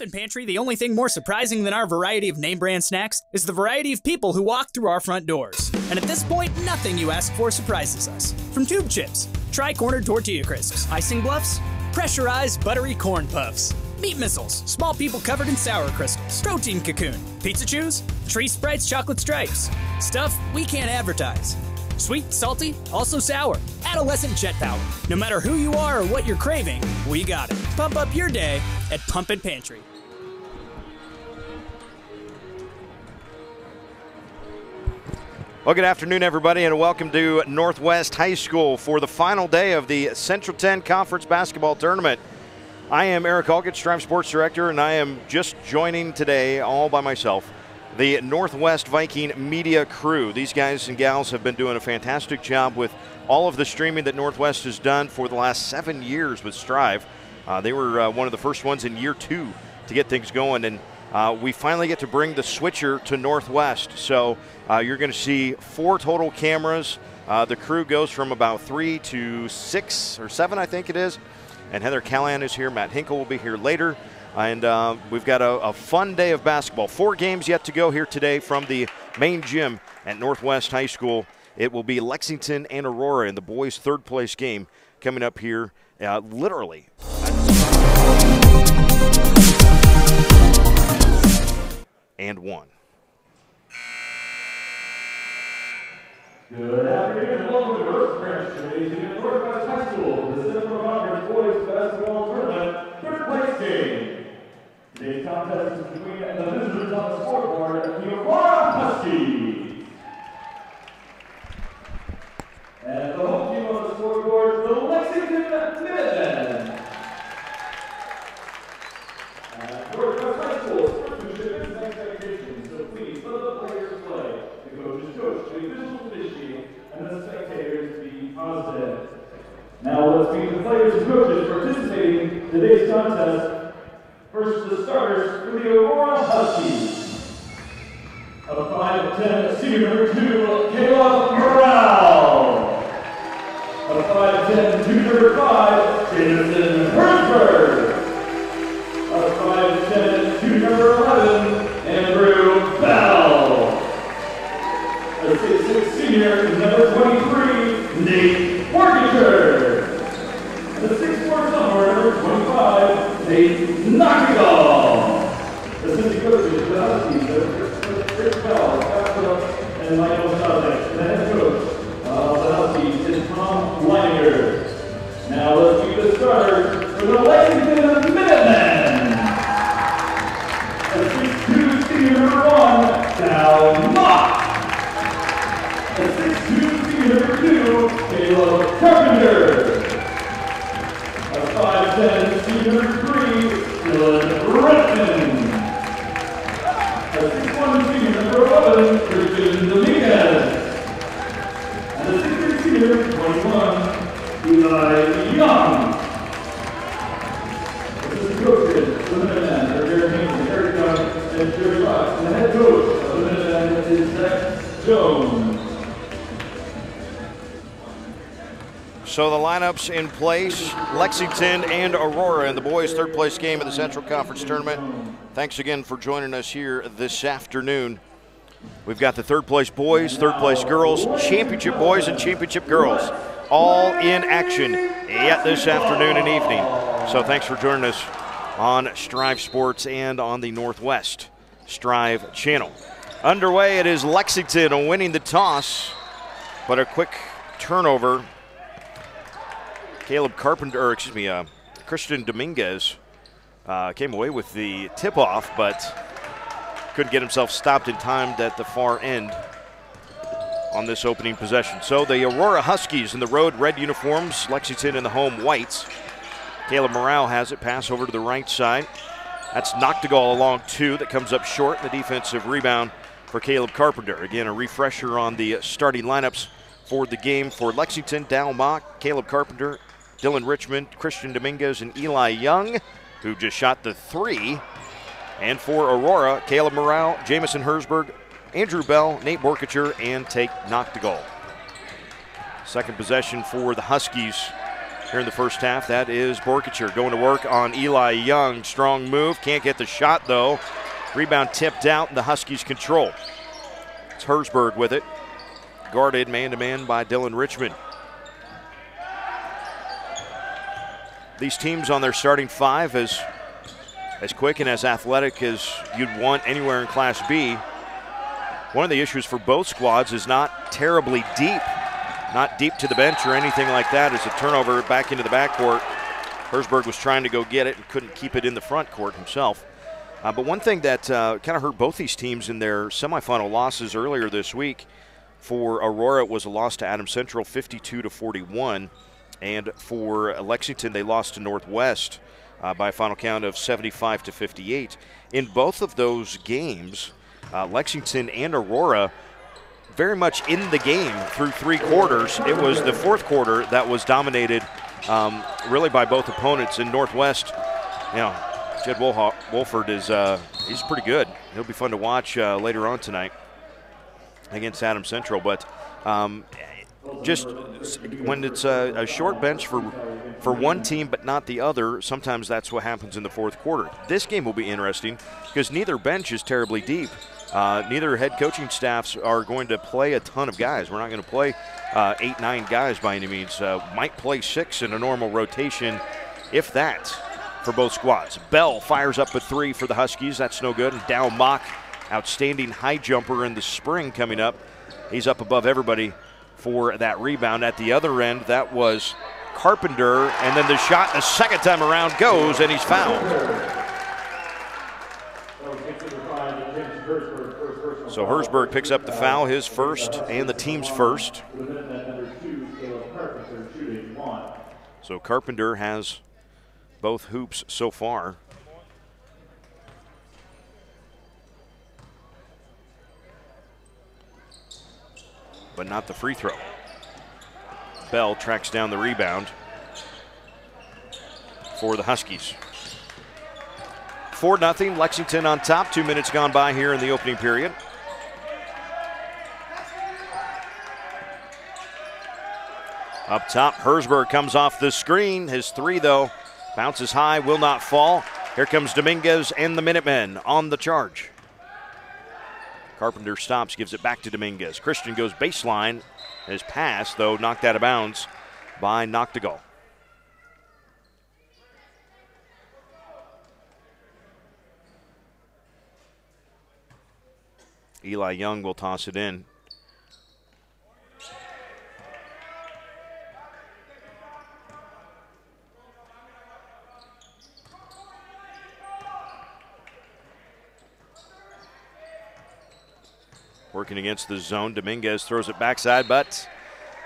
Pumpkin Pantry, the only thing more surprising than our variety of name brand snacks is the variety of people who walk through our front doors. And at this point, nothing you ask for surprises us. From tube chips, tri-cornered tortilla crisps, icing bluffs, pressurized buttery corn puffs, meat missiles, small people covered in sour crystals, protein cocoon, pizza chews, tree sprites, chocolate stripes, stuff we can't advertise. Sweet, salty, also sour, adolescent jet power. No matter who you are or what you're craving, we got it. Pump up your day at Pumpkin Pantry. Well, good afternoon, everybody, and welcome to Northwest High School for the final day of the Central 10 Conference Basketball Tournament. I am Eric Algett, Strive Sports Director, and I am just joining today all by myself the Northwest Viking media crew. These guys and gals have been doing a fantastic job with all of the streaming that Northwest has done for the last 7 years with Strive. They were one of the first ones in year 2 to get things going, and we finally get to bring the switcher to Northwest. So you're going to see 4 total cameras. The crew goes from about 3 to 6 or 7, I think it is. And Heather Callahan is here. Matt Hinkle will be here later. And we've got a fun day of basketball. 4 games yet to go here today from the main gym at Northwest High School. It will be Lexington and Aurora in the boys' third-place game coming up here literally. And 1. Good afternoon and welcome to First Branch Gymnasium at Northwest High School, the Central Conference Boys Basketball Tournament, third-place game. Today's contest is between the visitors on the scoreboard, the Aurora Huskies. And the home team on the scoreboard, the Lexington Minutemen. At Northwest High School, sportsmanship is an expectation, so please let the players play. The coach is coach, the officials officiate, and the spectators be positive. Now let's meet the players and coaches participating in today's contest. First, the starters for the Aurora Huskies. A 5'10" senior number 2, Caleb Morale. A 5'10" junior number 5, Jameson Hertzberg. A 5'10" junior number 11, Andrew Bell. A 6'6" senior number 23, Nate Morgager. And a 6'4" sophomore number 25, Nate Knockdall. Assistant coaches for the Huskies, Chris Bell, and Michael Sazek. The head coach of the Huskies is Tom Leininger. Now let's meet the starters for the Lexington Minutemen. A 6'2" senior number 1, Cal Mott. A 6'2" senior number 2, Caleb Carpenter. A 5'10" senior number 3, Dylan Bretton. A 6'1" senior number 11, Christian Dominguez. And a 6'3" senior number 21, Eli Young. Assistant coaches for the Minutemen are Jared Haynes, Eric Young, and Jerry Fox. And the head coach of the Minutemen is Zach Jones. So the lineups in place, Lexington and Aurora in the boys' third-place game of the Central Conference Tournament. Thanks again for joining us here this afternoon. We've got the third-place boys, third-place girls, championship boys and championship girls, all in action yet this afternoon and evening. So thanks for joining us on Strive Sports and on the Northwest Strive channel. Underway, it is Lexington winning the toss, but a quick turnover. Christian Dominguez came away with the tip-off, but couldn't get himself stopped in time at the far end on this opening possession. So the Aurora Huskies in the road red uniforms, Lexington in the home whites. Caleb Morale has it, pass over to the right side. That's Knockdall along 2 that comes up short. The defensive rebound for Caleb Carpenter. Again, a refresher on the starting lineups for the game for Lexington: Dal Mock, Caleb Carpenter, Dylan Richmond, Christian Dominguez, and Eli Young, who just shot the 3. And for Aurora, Caleb Morale, Jameson Herzberg, Andrew Bell, Nate Borkacher, and Tate Knockdall. Second possession for the Huskies here in the first half. That is Borkacher going to work on Eli Young. Strong move. Can't get the shot, though. Rebound tipped out, and the Huskies control. It's Herzberg with it. Guarded man-to-man by Dylan Richmond. These teams on their starting five as quick and as athletic as you'd want anywhere in Class B. One of the issues for both squads is not terribly deep. Not deep to the bench or anything like that. As a turnover back into the backcourt. Herzberg was trying to go get it and couldn't keep it in the front court himself. But one thing that kind of hurt both these teams in their semifinal losses earlier this week, for Aurora it was a loss to Adams Central 52-41, and for Lexington they lost to Northwest by a final count of 75-58. In both of those games, Lexington and Aurora very much in the game through 3 quarters. It was the fourth quarter that was dominated really by both opponents. In Northwest, you know, Jed Wolford is he's pretty good. He'll be fun to watch later on tonight against Adams Central. But just when it's a short bench for one team but not the other, sometimes that's what happens in the fourth quarter. This game will be interesting because neither bench is terribly deep. Neither head coaching staffs are going to play a ton of guys. We're not going to play 8, 9 guys by any means. Might play 6 in a normal rotation, if that, for both squads. Bell fires up a 3 for the Huskies. That's no good. And Dow Mock, outstanding high jumper in the spring coming up. He's up above everybody for that rebound. At the other end, that was Carpenter. And then the shot the second time around goes, and he's fouled. So Herzberg picks up the foul, his first and the team's first. So Carpenter has both hoops so far. But not the free throw. Bell tracks down the rebound for the Huskies. 4-0, Lexington on top. 2 minutes gone by here in the opening period. Up top, Herzberg comes off the screen. His 3, though, bounces high, will not fall. Here comes Dominguez and the Minutemen on the charge. Carpenter stops, gives it back to Dominguez. Christian goes baseline. His pass, though, knocked out of bounds by Noctegal. Eli Young will toss it in. Working against the zone, Dominguez throws it backside, but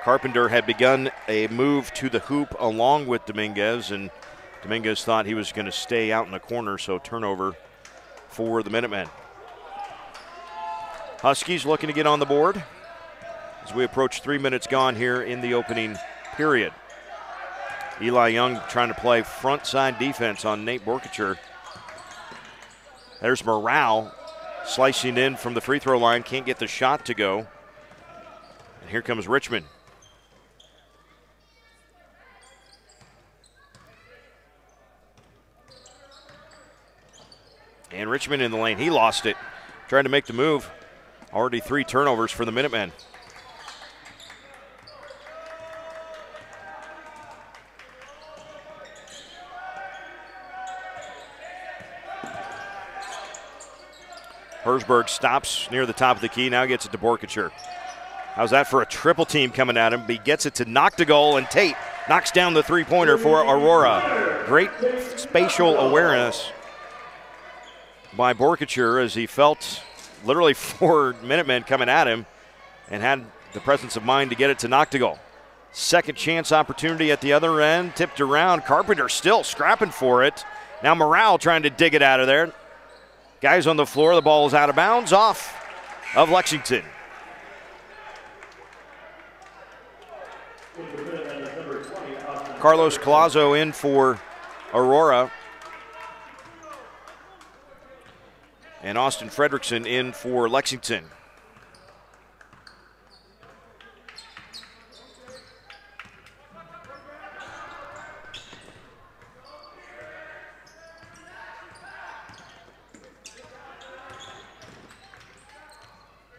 Carpenter had begun a move to the hoop along with Dominguez, and Dominguez thought he was going to stay out in the corner, so turnover for the Minutemen. Huskies looking to get on the board as we approach 3 minutes gone here in the opening period. Eli Young trying to play front side defense on Nate Borkacher. There's Morale slicing in from the free throw line, can't get the shot to go. And here comes Richmond. And Richmond in the lane, he lost it. Trying to make the move. Already 3 turnovers for the Minutemen. Herzberg stops near the top of the key, now gets it to Borkacher. How's that for a triple team coming at him? He gets it to Noctegal, and Tate knocks down the three-pointer for Aurora. Great spatial awareness by Borkacher as he felt literally 4 Minutemen coming at him and had the presence of mind to get it to Noctegal. Second chance opportunity at the other end, tipped around. Carpenter still scrapping for it. Now Morale trying to dig it out of there. Guys on the floor, the ball is out of bounds, off of Lexington. Carlos Colazo in for Aurora. And Austin Fredrickson in for Lexington.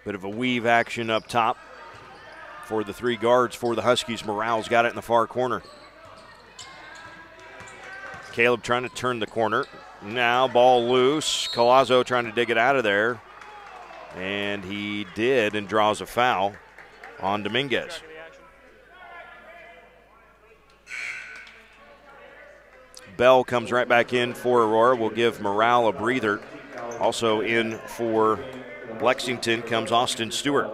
Bit of a weave action up top for the three guards for the Huskies. Morale's got it in the far corner. Caleb trying to turn the corner. Now ball loose. Collazo trying to dig it out of there. And he did, and draws a foul on Dominguez. Bell comes right back in for Aurora. Will give Morale a breather. Also in for Lexington comes Austin Stewart.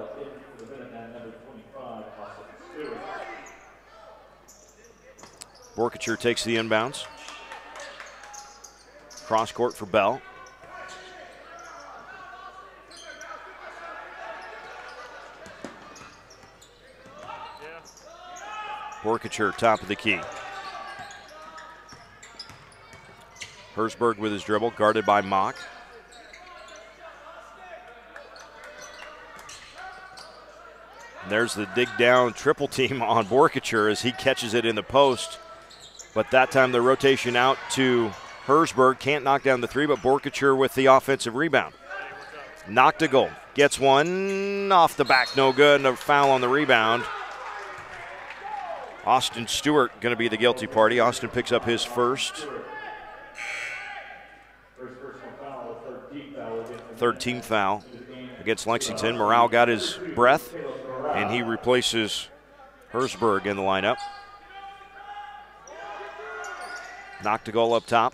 Borkacher takes the inbounds. Cross court for Bell. Borkacher, top of the key. Herzberg with his dribble, guarded by Mock. There's the dig down triple team on Borkacher as he catches it in the post. But that time the rotation out to Herzberg. Can't knock down the three, but Borkacher with the offensive rebound. Knocked a goal. Gets one off the back, no good, and a foul on the rebound. Austin Stewart going to be the guilty party. Austin picks up his first. Third team foul against Lexington. Morale got his breath, and he replaces Herzberg in the lineup. Knocked a goal up top.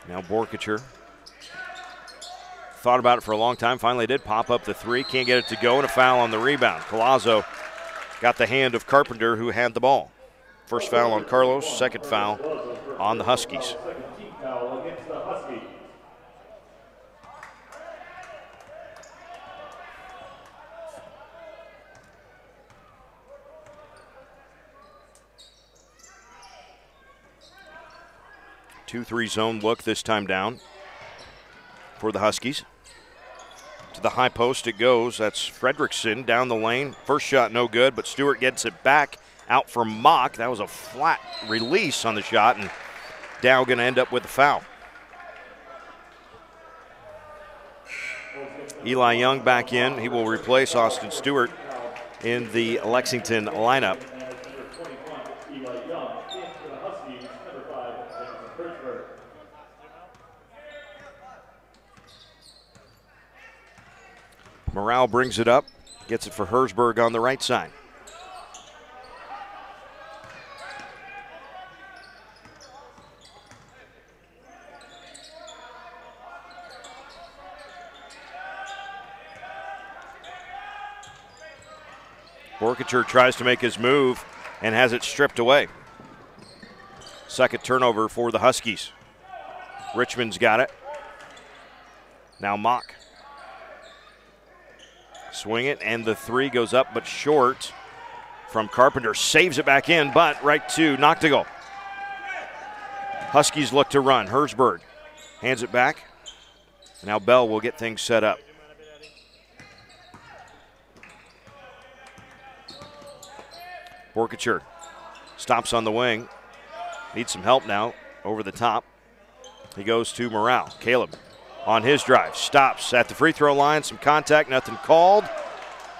Now Borkacher. Thought about it for a long time. Finally did pop up the three. Can't get it to go, and a foul on the rebound. Collazo got the hand of Carpenter, who had the ball. First foul on Carlos, second foul on the Huskies. Two-three zone look this time down for the Huskies. To the high post it goes. That's Fredrickson down the lane. First shot no good, but Stewart gets it back out for Mock. That was a flat release on the shot, and Dow going to end up with the foul. Eli Young back in. He will replace Austin Stewart in the Lexington lineup. Morale brings it up, gets it for Herzberg on the right side. Borkacher tries to make his move and has it stripped away. Second turnover for the Huskies. Richmond's got it. Now Mock. Swing it, and the three goes up but short from Carpenter. Saves it back in, but right to Noctegal. Huskies look to run. Herzberg hands it back. Now Bell will get things set up. Borkacher stops on the wing. Needs some help now over the top. He goes to Morale. Caleb on his drive, stops at the free throw line, some contact, nothing called.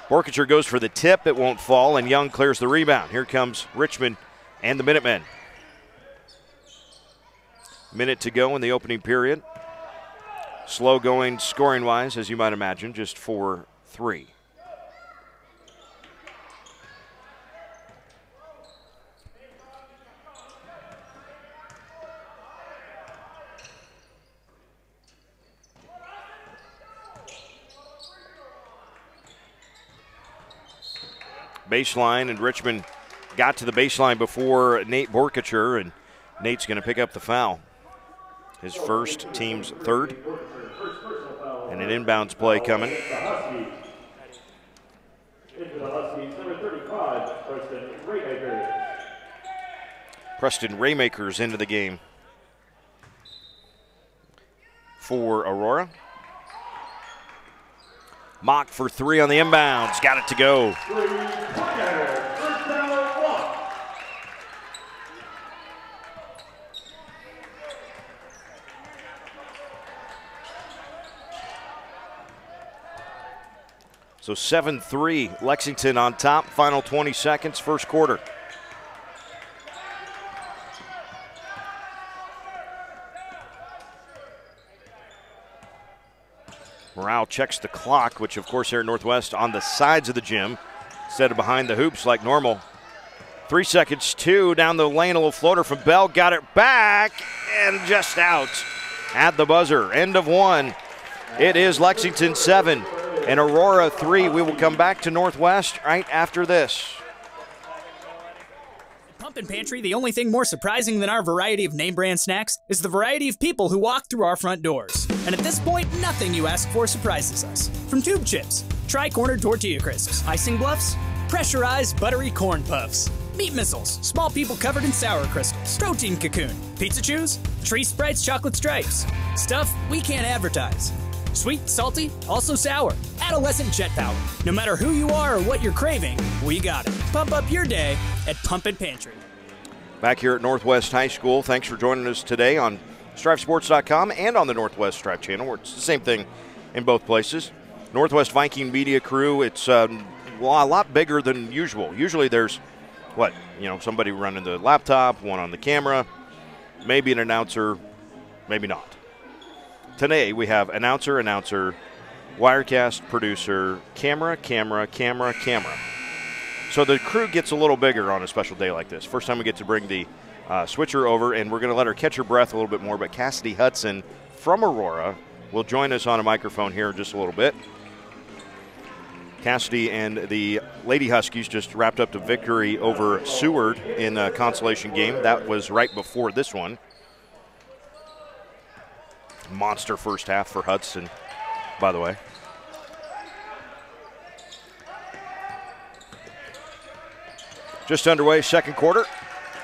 Borkacher goes for the tip, it won't fall, and Young clears the rebound. Here comes Richmond and the Minutemen. Minute to go in the opening period. Slow going scoring-wise, as you might imagine, just 4-3. Baseline, and Richmond got to the baseline before Nate Borkacher, and Nate's going to pick up the foul. His first, team's third. And an inbounds play coming. Preston Raymakers into the game for Aurora. Mock for three on the inbounds. Got it to go. So 7-3, Lexington on top, final 20 seconds, first quarter. Morale checks the clock, which of course here at Northwest on the sides of the gym instead of behind the hoops like normal. 3 seconds, 2 down the lane, a little floater from Bell, got it back and just out at the buzzer. End of 1. It is Lexington 7 and Aurora 3. We will come back to Northwest right after this. Pumpkin Pantry, the only thing more surprising than our variety of name brand snacks is the variety of people who walk through our front doors. And at this point, nothing you ask for surprises us. From tube chips, tri-cornered tortilla crisps, icing bluffs, pressurized buttery corn puffs, meat missiles, small people covered in sour crystals, protein cocoon, pizza chews, tree sprites, chocolate stripes, stuff we can't advertise. Sweet, salty, also sour, adolescent jet power. No matter who you are or what you're craving, we got it. Pump up your day at Pumpkin Pantry. Back here at Northwest High School, thanks for joining us today on StriveSports.com and on the Northwest Strive channel, where it's the same thing in both places. Northwest Viking media crew, it's a lot bigger than usual. Usually there's, somebody running the laptop, one on the camera, maybe an announcer, maybe not. Today we have announcer, wirecast, producer, camera. So the crew gets a little bigger on a special day like this. First time we get to bring the switcher over, and we're going to let her catch her breath a little bit more, but Cassidy Hudson from Aurora will join us on a microphone here in just a little bit. Cassidy and the Lady Huskies just wrapped up the victory over Seward in a consolation game. That was right before this one. Monster first half for Hudson, by the way. Just underway, second quarter.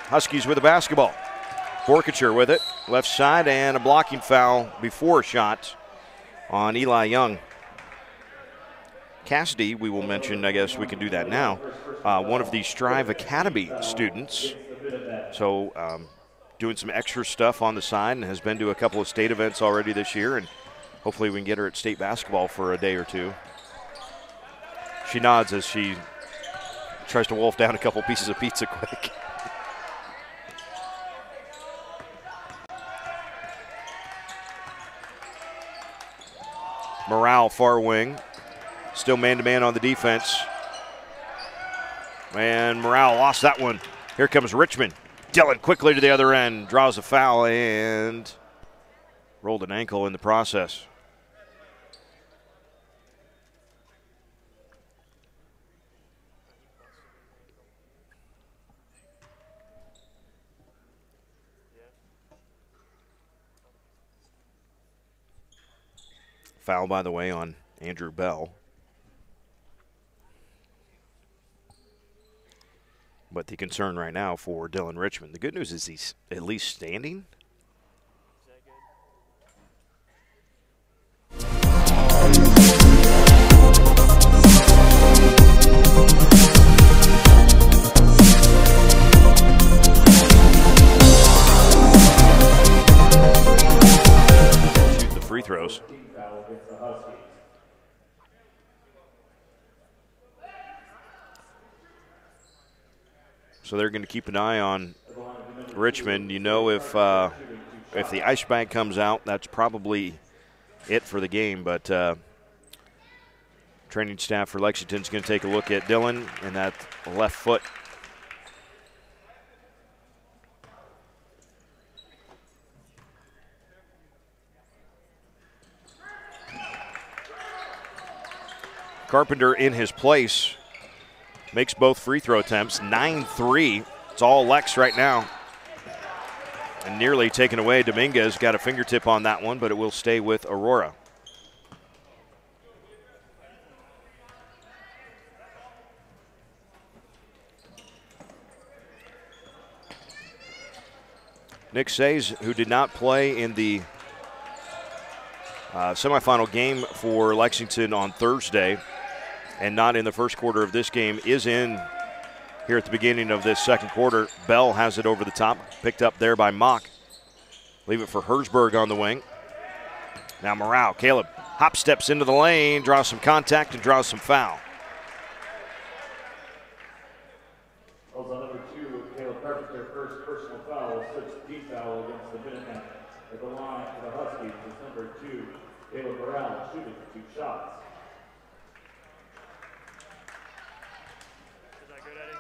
Huskies with the basketball. Borkacher with it, left side, and a blocking foul before a shot on Eli Young. Cassidy, we will mention, I guess we can do that now, one of the Strive Academy students. So doing some extra stuff on the side and has been to a couple of state events already this year, and hopefully we can get her at state basketball for a day or two. She nods as she tries to wolf down a couple pieces of pizza quick. Morale, far wing. Still man-to-man on the defense. And Morale lost that one. Here comes Richmond. Dillon quickly to the other end. Draws a foul and rolled an ankle in the process. Foul, by the way, on Andrew Bell. But the concern right now for Dillon Richmond, the good news is he's at least standing. Shoot the free throws. So they're going to keep an eye on Richmond. You know, if the ice bag comes out, that's probably it for the game. But training staff for Lexington is going to take a look at Dillon and that left foot. Carpenter in his place. Makes both free throw attempts, 9-3. It's all Lex right now. And nearly taken away. Dominguez got a fingertip on that one, but it will stay with Aurora. Nick Says, who did not play in the semifinal game for Lexington on Thursday, and not in the first quarter of this game, is in here at the beginning of this second quarter. Bell has it over the top, picked up there by Mock. Leave it for Herzberg on the wing. Now Morale, Caleb hop steps into the lane, draws some contact and draws some foul. Also, number 2, Caleb Carpenter, first personal foul, 6th team foul against the Minutemen. At the line for the Huskies is number 2, Caleb Morale, shooting 2 shots. Is that good, Eddie?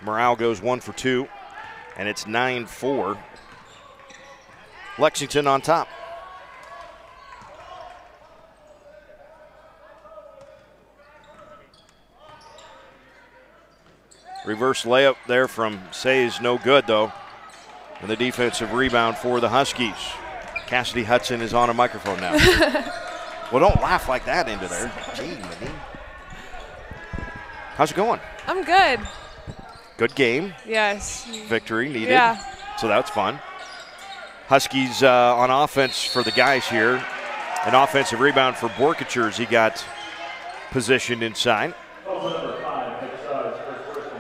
Morale goes 1 for 2, and it's 9-4. Lexington on top. Reverse layup there from Say's no good, though. And the defensive rebound for the Huskies. Cassidy Hudson is on a microphone now. Well, don't laugh like that into there. Gee, Nadine. How's it going? I'm good. Good game. Yes. Victory needed. Yeah. So that's fun. Huskies on offense for the guys here. An offensive rebound for Borkacher as he got positioned inside.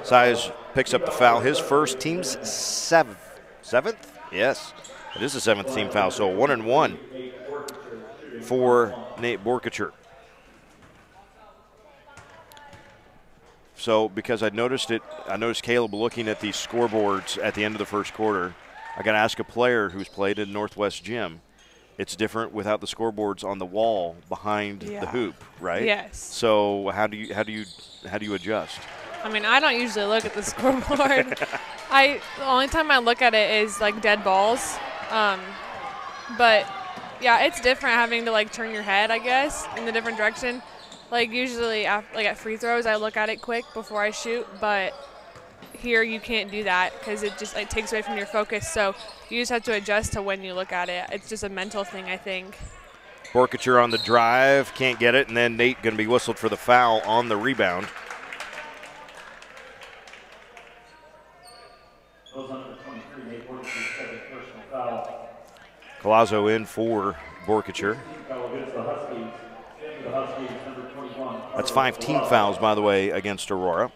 Size picks up the foul. His first, team's seventh? Yes, it is the 7th team foul. So 1-1 for Nate Borkacher. So because I noticed Caleb looking at these scoreboards at the end of the first quarter. I got to ask a player who's played in Northwest Gym. It's different without the scoreboards on the wall behind the hoop, right? Yes. So how do you adjust? I mean, I don't usually look at the scoreboard. The only time I look at it is like dead balls. But yeah, it's different having to like turn your head, I guess, in the different direction. Like usually, at free throws, I look at it quick before I shoot. But here, you can't do that because it takes away from your focus. So you just have to adjust to when you look at it. It's just a mental thing, I think. Borkacher on the drive, can't get it, and then Nate going to be whistled for the foul on the rebound. Collazo in for Borkacher. That's 5 team fouls, by the way, against Aurora.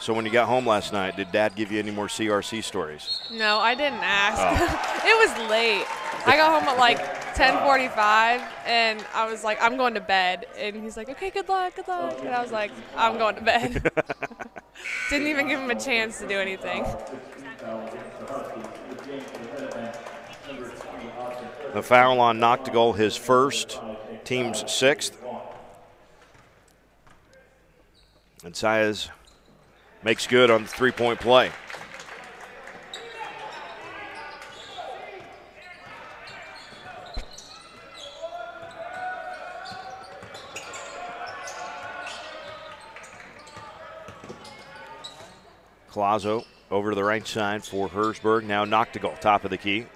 So when you got home last night, did Dad give you any more CRC stories? No, I didn't ask. Oh. It was late. I got home at like 10:45, and I was like, I'm going to bed. And he's like, okay, good luck, good luck. And I was like, I'm going to bed. Didn't even give him a chance to do anything. The foul on Noctegal, his first, team's 6th. And Saez makes good on the three-point play. Collazo over to the right side for Herzberg. Now Noctegal, top of the key.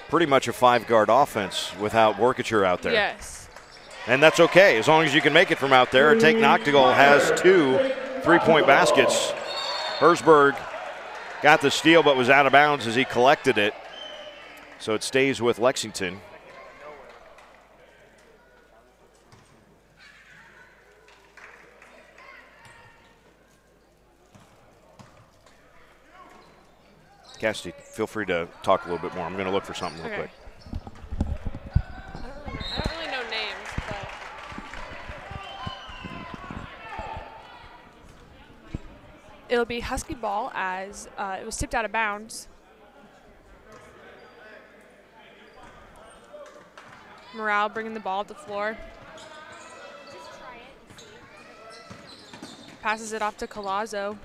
Pretty much a 5-guard offense without Borkacher out there. Yes. And that's okay, as long as you can make it from out there. Take Noctegal has 2 3-point baskets. Herzberg got the steal but was out of bounds as he collected it. So it stays with Lexington. Cassidy, feel free to talk a little bit more. I'm going to look for something real quick. I don't really know names, but it'll be Husky ball as it was tipped out of bounds. Morale bringing the ball up the floor. Passes it off to Collazo.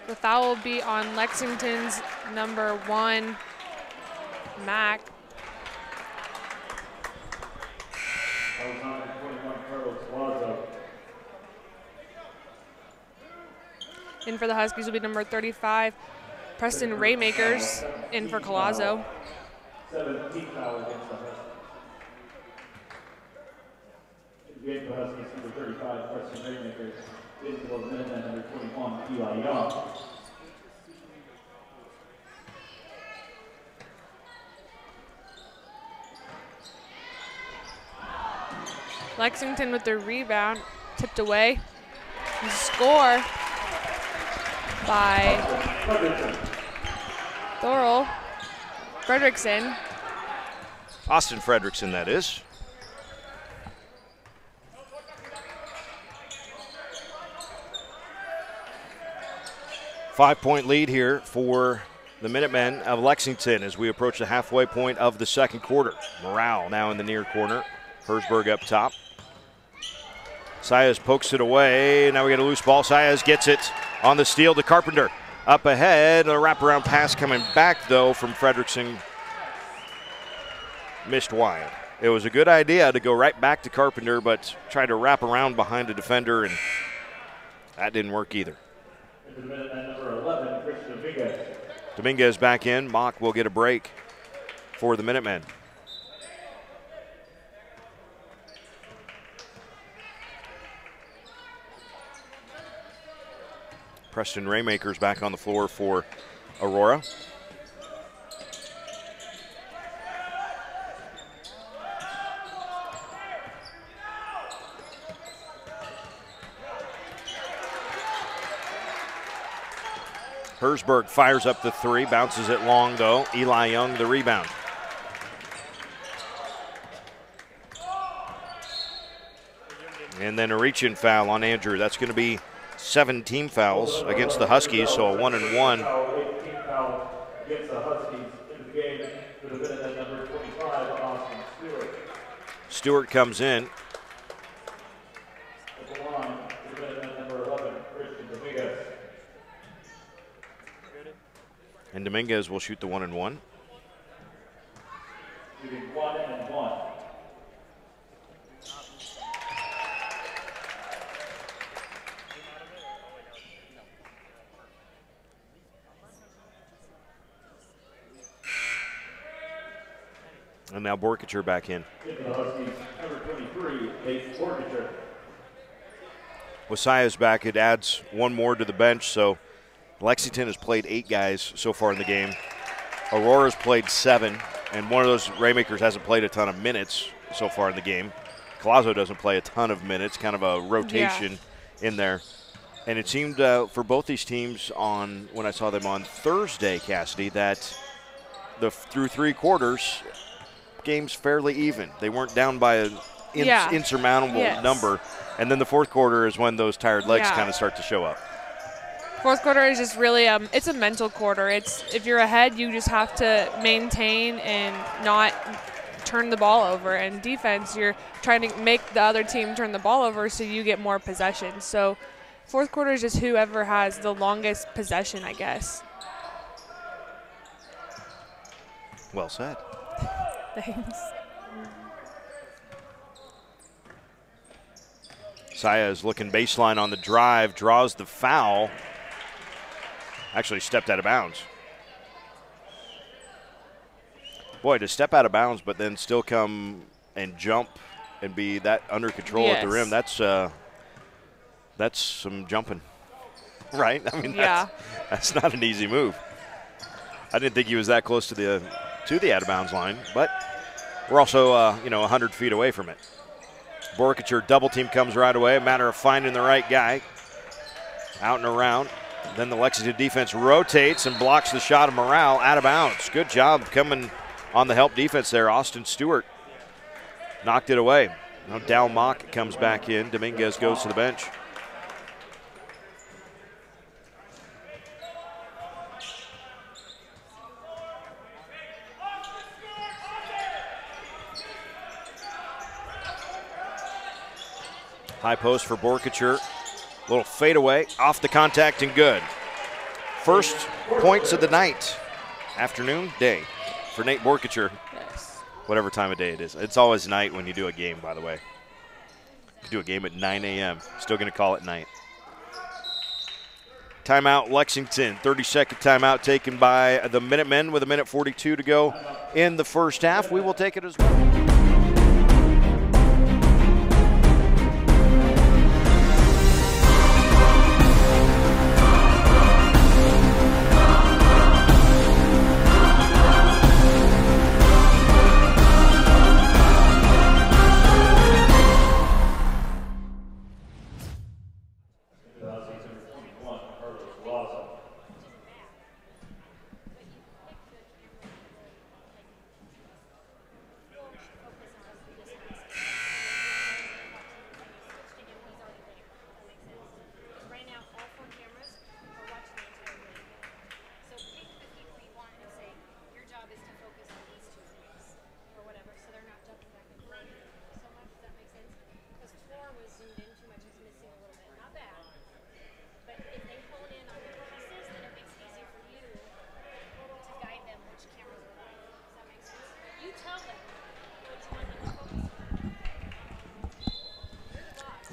The foul will be on Lexington's number 1, Mac. In for the Huskies will be number 35, Preston Raymakers. In for Collazo. 17 foul against the Huskies. Again, for Huskies, number 35, Preston Rainmakers. In for Minutemen, number 21, Eli Young. Lexington with their rebound, tipped away. And score by Thorell Fredrickson. Austin Fredrickson, that is. Five-point lead here for the Minutemen of Lexington as we approach the halfway point of the second quarter. Morale now in the near corner. Herzberg up top. Saez pokes it away. Now we get a loose ball. Saez gets it on the steal to Carpenter. Up ahead, a wraparound pass coming back, though, from Fredrickson. Missed wide. It was a good idea to go right back to Carpenter, but tried to wrap around behind a defender, and that didn't work either. Number 11, Chris Dominguez. Dominguez back in. Mock will get a break for the Minutemen. Preston Raymakers back on the floor for Aurora. Herzberg fires up the three, bounces it long though. Eli Young the rebound. And then a reach-in foul on Andrew. That's going to be 7 team fouls against the Huskies, so a 1-and-1. Against the Huskies in the game for the Minutemen, number 25, Austin Stewart. Stewart comes in. At the line, the Minutemen, number 11, Christian Dominguez. And Dominguez will shoot the 1-and-1. Shooting 1-and-1. And now Borkacher back in. Into the Huskies, number 23, Nate Borkacher. With Saez back, it adds one more to the bench, so Lexington has played 8 guys so far in the game. Aurora's played 7, and one of those Raymakers hasn't played a ton of minutes so far in the game. Collazo doesn't play a ton of minutes, kind of a rotation in there. And it seemed for both these teams when I saw them on Thursday, Cassidy, that through 3 quarters, game's fairly even. They weren't down by an insurmountable number. And then the fourth quarter is when those tired legs kind of start to show up. Fourth quarter is just really it's a mental quarter. It's if you're ahead, you just have to maintain and not turn the ball over. And defense, you're trying to make the other team turn the ball over so you get more possession. So fourth quarter is just whoever has the longest possession, I guess. Well said. Thanks. Saez looking baseline on the drive, draws the foul. Actually stepped out of bounds. Boy, to step out of bounds but then still come and jump and be that under control at the rim, that's some jumping, right? I mean, that's not an easy move. I didn't think he was that close to the out of bounds line, but we're also 100 feet away from it. Borkacher double team comes right away. A matter of finding the right guy. Out and around. Then the Lexington defense rotates and blocks the shot of Morale out of bounds. Good job coming on the help defense there. Austin Stewart knocked it away. Now Dal Mock comes back in. Dominguez goes to the bench. High post for Borkacher. Little fadeaway, off the contact and good. First points of the night, afternoon, day for Nate Borkacher. Yes. Whatever time of day it is. It's always night when you do a game, by the way. You do a game at 9 a.m. Still going to call it night. Timeout Lexington. 30-second timeout taken by the Minutemen with 1:42 to go in the first half. We will take it as well.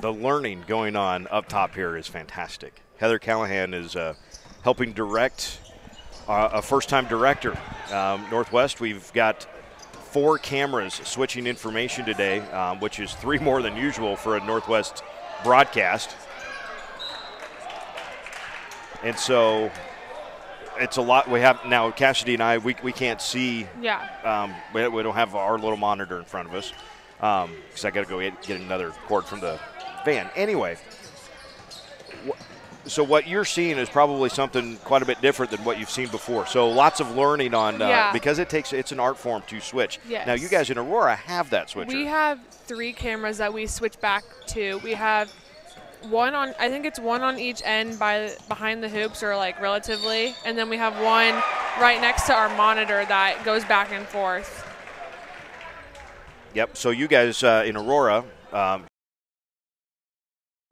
the learning going on up top here is fantastic. Heather Callahan is helping direct, a first-time director. Northwest, we've got 4 cameras switching information today, which is 3 more than usual for a Northwest broadcast. And so it's a lot. We have now, Cassidy and I, we can't see. Yeah. We don't have our little monitor in front of us because I got to go get another cord from the van. Anyway, so what you're seeing is probably something quite a bit different than what you've seen before. So lots of learning on because it's an art form to switch. Yes. Now you guys in Aurora have that switcher. We have 3 cameras that we switch back to. We have one on, I think it's one on each end behind the hoops, or like relatively, and then we have one right next to our monitor that goes back and forth. Yep. So you guys in Aurora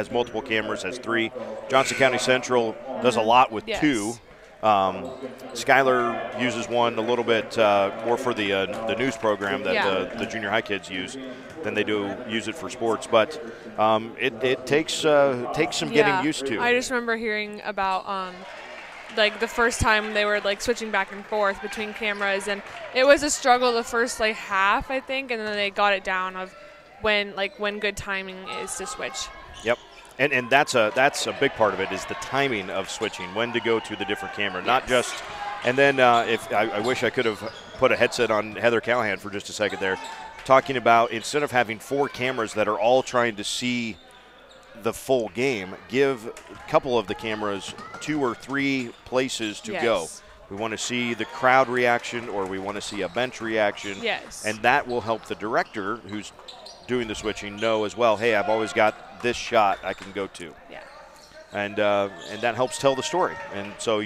has multiple cameras, has 3. Johnson County Central does a lot with 2. Schuyler uses one a little bit more for the news program that the junior high kids use than they do use it for sports. But it takes some getting used to. I just remember hearing about like the first time they were like switching back and forth between cameras, and it was a struggle the first like half, I think, and then they got it down of when good timing is to switch. Yep. And that's a big part of it, is the timing of switching, when to go to the different camera, not just. And then if I wish I could have put a headset on Heather Callahan for just a second there, talking about instead of having 4 cameras that are all trying to see the full game, give a couple of the cameras 2 or 3 places to go. We want to see the crowd reaction, or we want to see a bench reaction. Yes. And that will help the director who's doing the switching know as well, hey, I've always got this shot I can go to. Yeah. And that helps tell the story. And so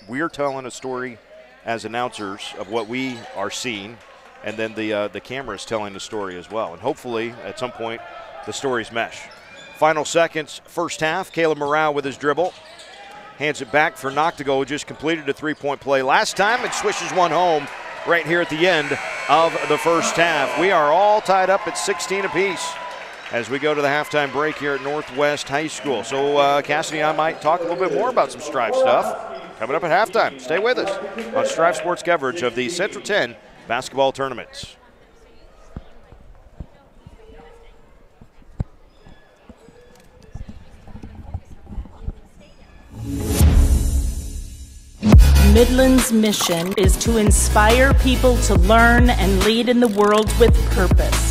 we're telling a story as announcers of what we are seeing, and then the camera is telling the story as well. And hopefully at some point the stories mesh. Final seconds, first half. Caleb Morale with his dribble. Hands it back for Noctigal, who just completed a 3-point play last time and swishes one home right here at the end of the first half. We are all tied up at 16 apiece as we go to the halftime break here at Northwest High School. So Cassidy and I might talk a little bit more about some Strive stuff coming up at halftime. Stay with us on Strive Sports coverage of the Central 10 basketball tournament. Midland's mission is to inspire people to learn and lead in the world with purpose.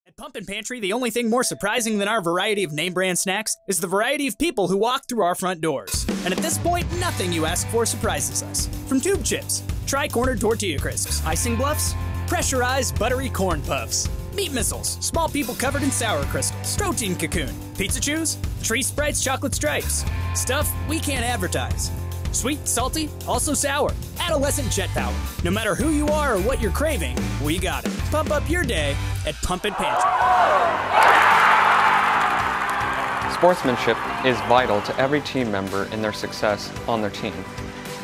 At Pumpkin Pantry, the only thing more surprising than our variety of name brand snacks is the variety of people who walk through our front doors. And at this point, nothing you ask for surprises us. From tube chips, tri-cornered tortilla crisps, icing bluffs, pressurized buttery corn puffs, meat missiles, small people covered in sour crystals, protein cocoon, pizza chews, tree sprites, chocolate stripes, stuff we can't advertise. Sweet, salty, also sour. Adolescent jet power. No matter who you are or what you're craving, we got it. Pump up your day at Pumpkin Pantry. Sportsmanship is vital to every team member in their success on their team.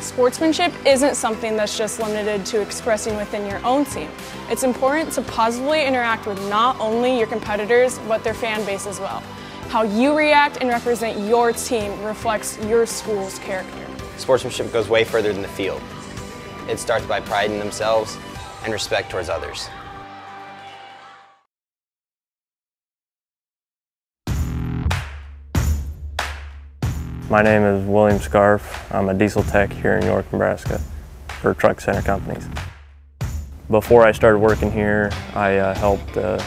Sportsmanship isn't something that's just limited to expressing within your own team. It's important to positively interact with not only your competitors, but their fan base as well. How you react and represent your team reflects your school's character. Sportsmanship goes way further than the field. It starts by pride in themselves and respect towards others. My name is William Scarf. I'm a diesel tech here in York, Nebraska for Truck Center Companies. Before I started working here, I helped a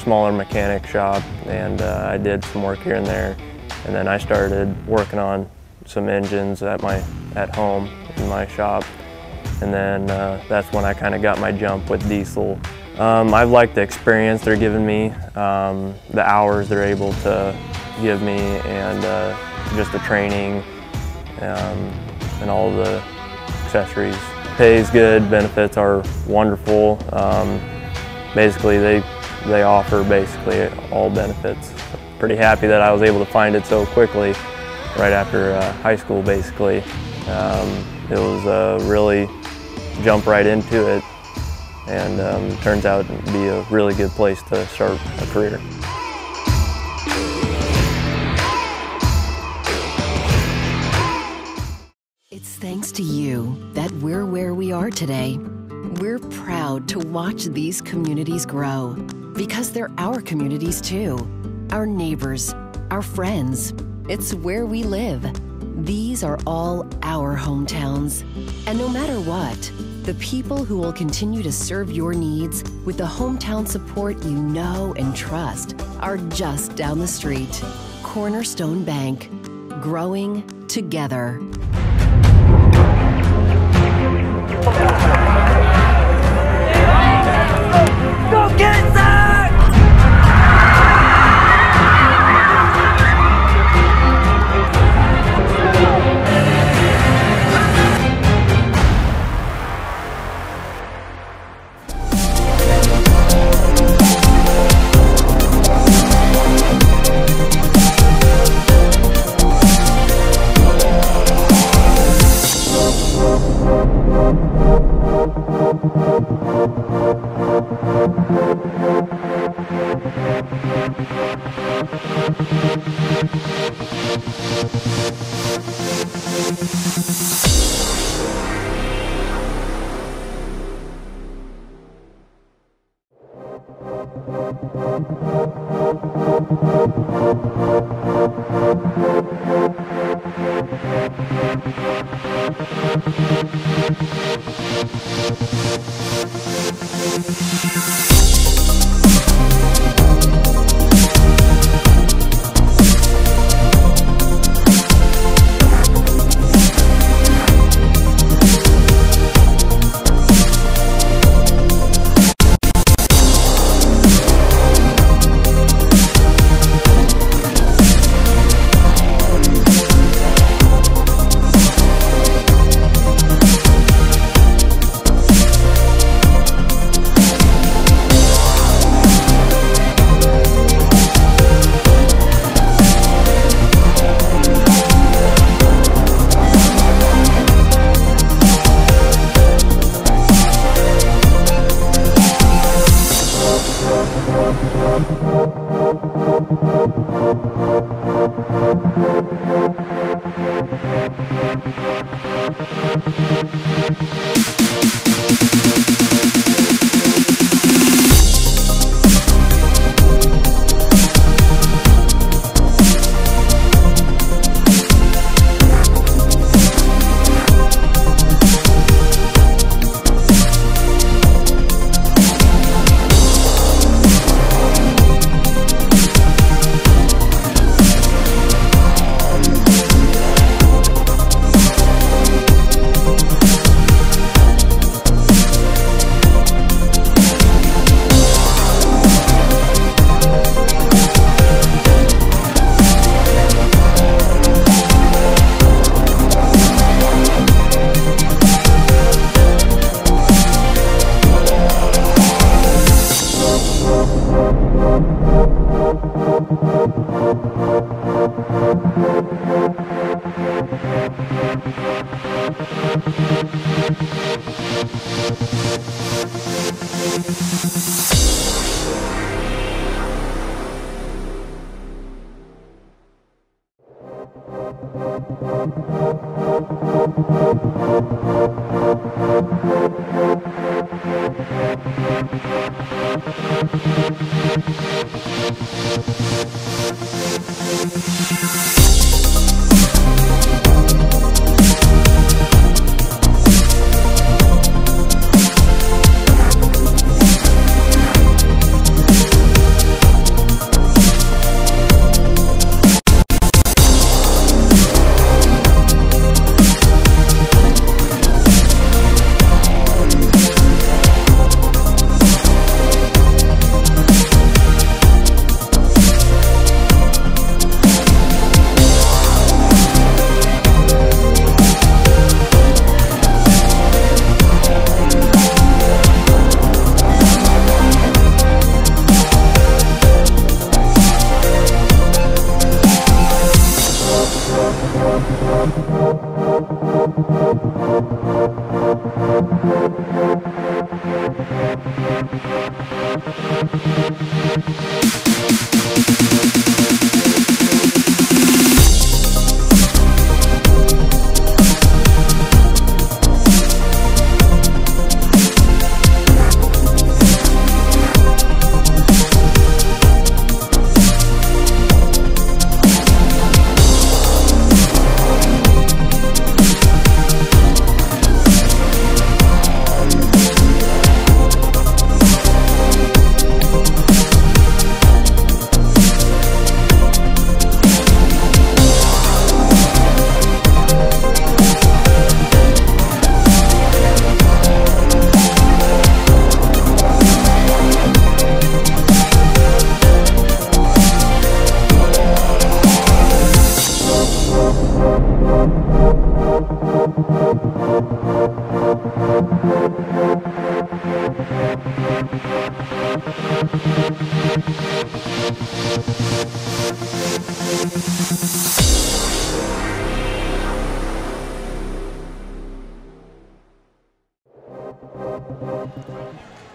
smaller mechanic shop, and I did some work here and there. And then I started working on some engines at home in my shop, and then that's when I kind of got my jump with diesel. I've liked the experience they're giving me, the hours they're able to give me, and just the training and all the accessories. Pay is good, benefits are wonderful. Basically, they offer basically all benefits. Pretty happy that I was able to find it so quickly, right after high school basically. It was really jump right into it, and it turns out to be a really good place to start a career. It's thanks to you that we're where we are today. We're proud to watch these communities grow because they're our communities too. Our neighbors, our friends. It's where we live. These are all our hometowns. And no matter what, the people who will continue to serve your needs with the hometown support you know and trust are just down the street. Cornerstone Bank, growing together. Go get it, Zach!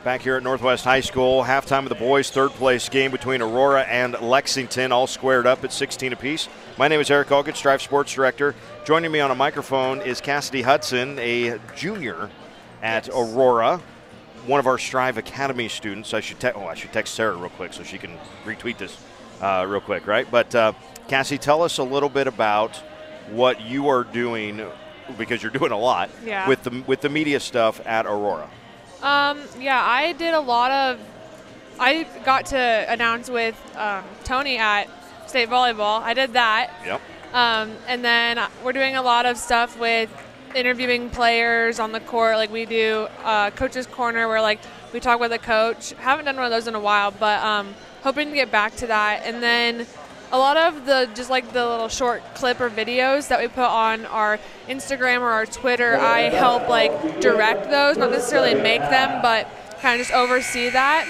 Back here at Northwest High School, halftime of the boys' third place game between Aurora and Lexington, all squared up at 16 apiece. My name is Eric Algett, Strive Sports Director. Joining me on a microphone is Cassidy Hudson, a junior at Aurora, one of our Strive Academy students. I should text Sarah real quick so she can retweet this real quick, right? But Cassie, tell us a little bit about what you are doing, because you're doing a lot with the media stuff at Aurora. Yeah, I did a lot of – I got to announce with Tony at state volleyball. I did that. Yep. And then we're doing a lot of stuff with interviewing players on the court. Like we do Coach's Corner where, like, we talk with a coach. Haven't done one of those in a while, but hoping to get back to that. And then a lot of the just like the little short clip or videos that we put on our Instagram or our Twitter, I help like direct those, not necessarily make them, but kind of just oversee that.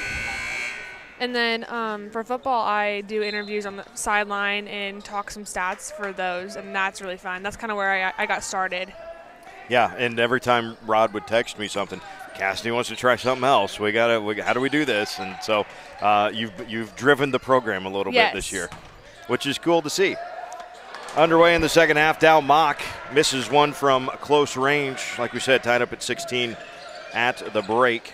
And then for football, I do interviews on the sideline and talk some stats for those, and that's really fun. That's kind of where I got started. Yeah, and every time Rod would text me something, Cassidy wants to try something else. How do we do this? And so you've driven the program a little bit this year, which is cool to see. Underway in the second half, Dow Mock misses one from close range. Like we said, tied up at 16 at the break.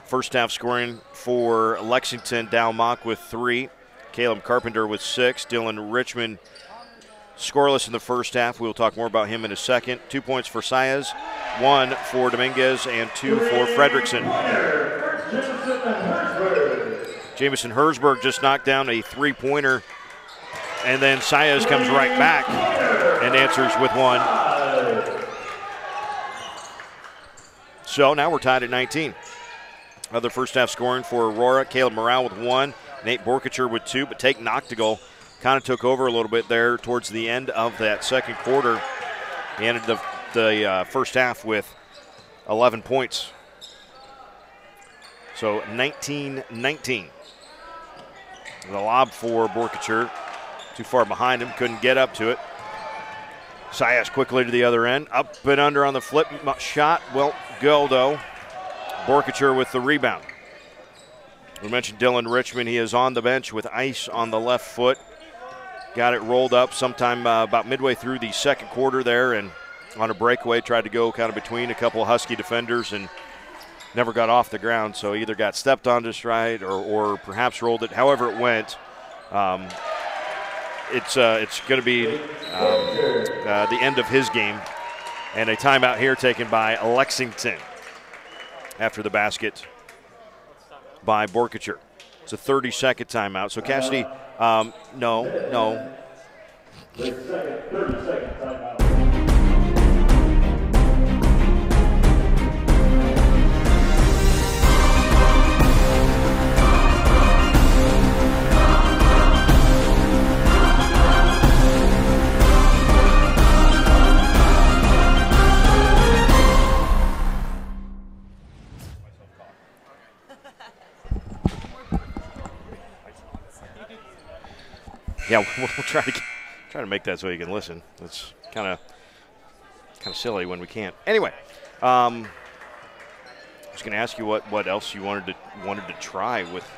First half scoring for Lexington, Dow Mock with 3. Caleb Carpenter with 6. Dylan Richmond scoreless in the first half. We'll talk more about him in a second. 2 points for Saez, 1 for Dominguez, and 2 for Fredrickson. Jamison Herzberg just knocked down a three-pointer, and then Saez comes right back and answers with 1. So now we're tied at 19. Other first half scoring for Aurora, Caleb Morale with 1, Nate Borkacher with 2, but Tate Noctegal kind of took over a little bit there towards the end of that second quarter. He ended the first half with 11 points. So 19-19. The lob for Borkacher, too far behind him, couldn't get up to it. Saez quickly to the other end, up and under on the flip shot. Well, go though. Borkacher with the rebound. We mentioned Dylan Richmond. He is on the bench with ice on the left foot. Got it rolled up sometime about midway through the second quarter there, and on a breakaway tried to go kind of between a couple of Husky defenders and never got off the ground, so either got stepped on just right or perhaps rolled it. However it went, it's going to be the end of his game, and a timeout here taken by Lexington after the basket by Borkacher. It's a 30-second timeout. So Cassidy, no. 30-second timeout. Yeah, we'll try to Trying to make that so you can listen. It's kind of silly when we can't. Anyway, I was going to ask you what else you wanted to try with